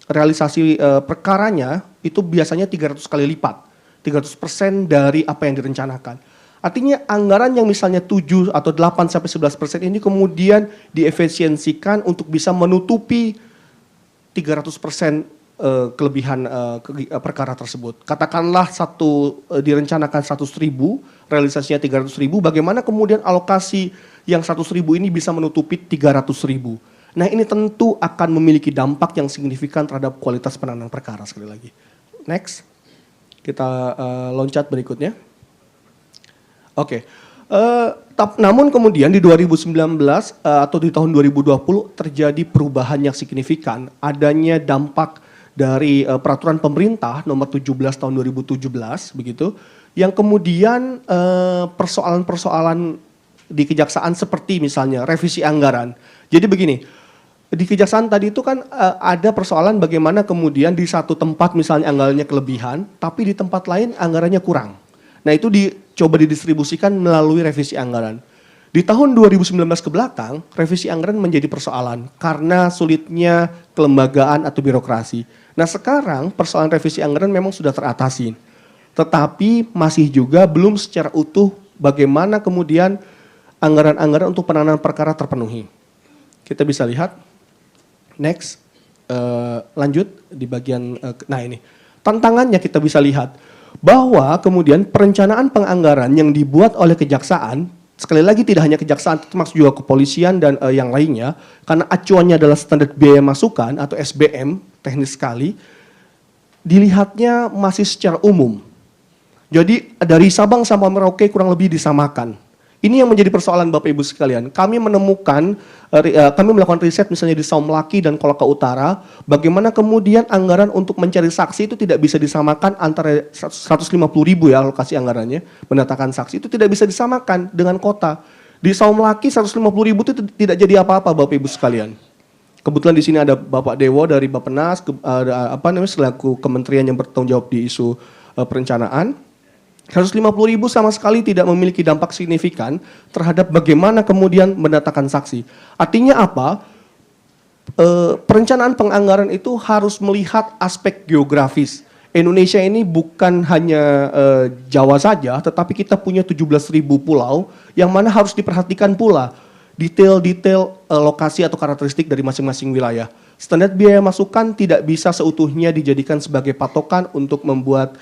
realisasi perkaranya itu biasanya 300 kali lipat, 300% dari apa yang direncanakan. Artinya anggaran yang misalnya 7 atau 8 sampai 11% ini kemudian diefisiensikan untuk bisa menutupi 300% kelebihan perkara tersebut. Katakanlah direncanakan 100.000, realisasinya 300.000, bagaimana kemudian alokasi yang 100.000 ini bisa menutupi 300.000. Nah ini tentu akan memiliki dampak yang signifikan terhadap kualitas penanganan perkara sekali lagi. Next, kita loncat berikutnya. Oke, namun kemudian di 2019 atau di tahun 2020 terjadi perubahan yang signifikan, adanya dampak dari peraturan pemerintah nomor 17 tahun 2017 begitu, yang kemudian persoalan-persoalan di kejaksaan seperti misalnya revisi anggaran. Jadi begini, di kejaksaan tadi itu kan ada persoalan bagaimana kemudian di satu tempat misalnya anggarannya kelebihan, tapi di tempat lain anggarannya kurang. Nah itu dicoba didistribusikan melalui revisi anggaran. Di tahun 2019 ke belakang, revisi anggaran menjadi persoalan karena sulitnya kelembagaan atau birokrasi. Nah sekarang persoalan revisi anggaran memang sudah teratasi. Tetapi masih juga belum secara utuh bagaimana kemudian anggaran-anggaran untuk penanganan perkara terpenuhi. Kita bisa lihat, next, lanjut di bagian, nah ini. Tantangannya kita bisa lihat bahwa kemudian perencanaan penganggaran yang dibuat oleh kejaksaan, sekali lagi tidak hanya kejaksaan, termasuk juga kepolisian dan yang lainnya, karena acuannya adalah standar biaya masukan atau SBM, teknis sekali, dilihatnya masih secara umum. Jadi dari Sabang sampai Merauke kurang lebih disamakan. Ini yang menjadi persoalan Bapak Ibu sekalian. Kami menemukan, kami melakukan riset misalnya di Saumlaki dan Kolaka Utara, bagaimana kemudian anggaran untuk mencari saksi itu tidak bisa disamakan antara 150.000 ya alokasi anggarannya, mendatangkan saksi itu tidak bisa disamakan dengan kota. Di Saumlaki 150.000 itu tidak jadi apa-apa Bapak Ibu sekalian. Kebetulan di sini ada Bapak Dewo dari Bappenas, selaku kementerian yang bertanggung jawab di isu perencanaan. 150.000 sama sekali tidak memiliki dampak signifikan terhadap bagaimana kemudian mendatangkan saksi. Artinya apa? Perencanaan penganggaran itu harus melihat aspek geografis. Indonesia ini bukan hanya Jawa saja, tetapi kita punya 17.000 pulau yang mana harus diperhatikan pula detail-detail lokasi atau karakteristik dari masing-masing wilayah. Standar biaya masukan tidak bisa seutuhnya dijadikan sebagai patokan untuk membuat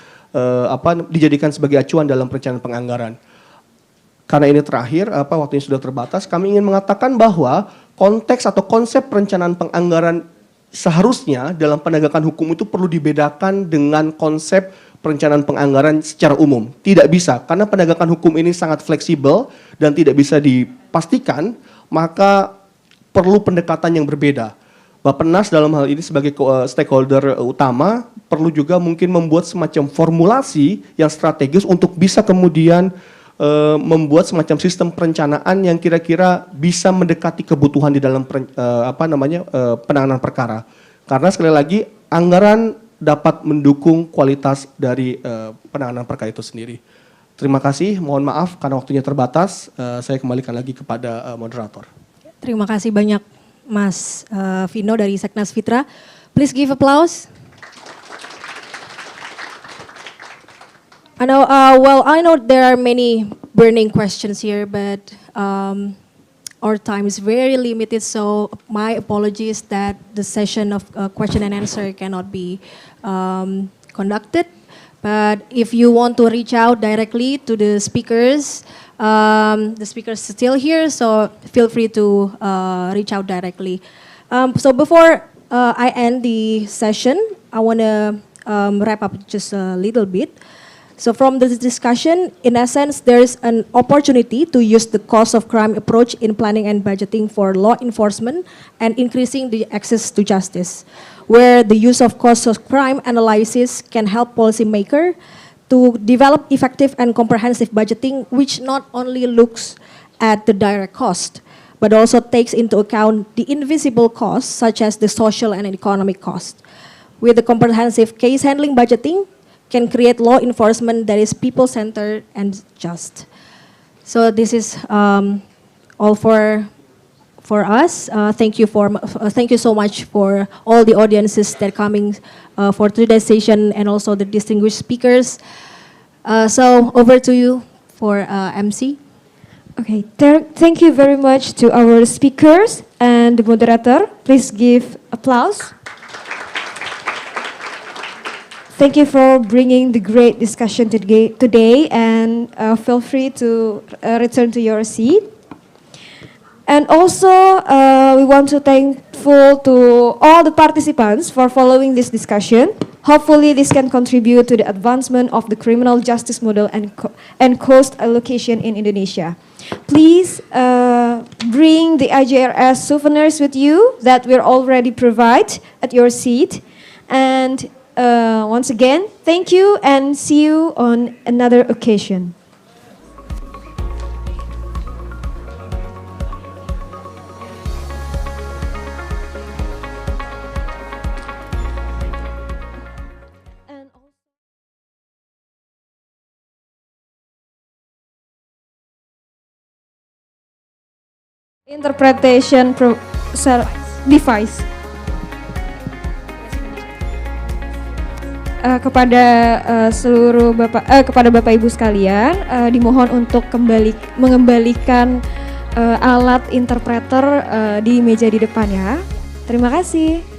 dijadikan sebagai acuan dalam perencanaan penganggaran. Karena ini terakhir, waktunya sudah terbatas, kami ingin mengatakan bahwa konteks atau konsep perencanaan penganggaran seharusnya dalam penegakan hukum itu perlu dibedakan dengan konsep perencanaan penganggaran secara umum. Tidak bisa, karena penegakan hukum ini sangat fleksibel dan tidak bisa dipastikan, maka perlu pendekatan yang berbeda. Bappenas dalam hal ini sebagai stakeholder utama perlu juga mungkin membuat semacam formulasi yang strategis untuk bisa kemudian membuat semacam sistem perencanaan yang kira-kira bisa mendekati kebutuhan di dalam penanganan perkara. Karena sekali lagi anggaran dapat mendukung kualitas dari penanganan perkara itu sendiri. Terima kasih, mohon maaf karena waktunya terbatas. Saya kembalikan lagi kepada moderator. Terima kasih banyak Mas Vino dari Seknas Fitra. Please give applause. I know, I know there are many burning questions here, but our time is very limited, so my apologies that the session of question and answer cannot be conducted. But if you want to reach out directly to the speakers still here, so feel free to reach out directly. So before I end the session, I want to wrap up just a little bit. So from this discussion, in essence, there's an opportunity to use the cost of crime approach in planning and budgeting for law enforcement and increasing the access to justice, where the use of cost of crime analysis can help policymakers to develop effective and comprehensive budgeting, which not only looks at the direct cost, but also takes into account the invisible costs, such as the social and economic cost. With the comprehensive case handling budgeting, can create law enforcement that is people-centered and just. So this is all for us. Thank you so much for all the audiences that are coming for today's session and also the distinguished speakers. So over to you for MC. Okay, thank you very much to our speakers and the moderator. Please give applause. Thank you for bringing the great discussion today, and feel free to return to your seat. And also, we want to thankful to all the participants for following this discussion. Hopefully, this can contribute to the advancement of the criminal justice model and cost allocation in Indonesia. Please bring the IJRS souvenirs with you that we're already provide at your seat. And once again, thank you and see you on another occasion. Interpretation device. Kepada Bapak Ibu sekalian, dimohon untuk mengembalikan alat interpreter di meja di depan ya. Terima kasih.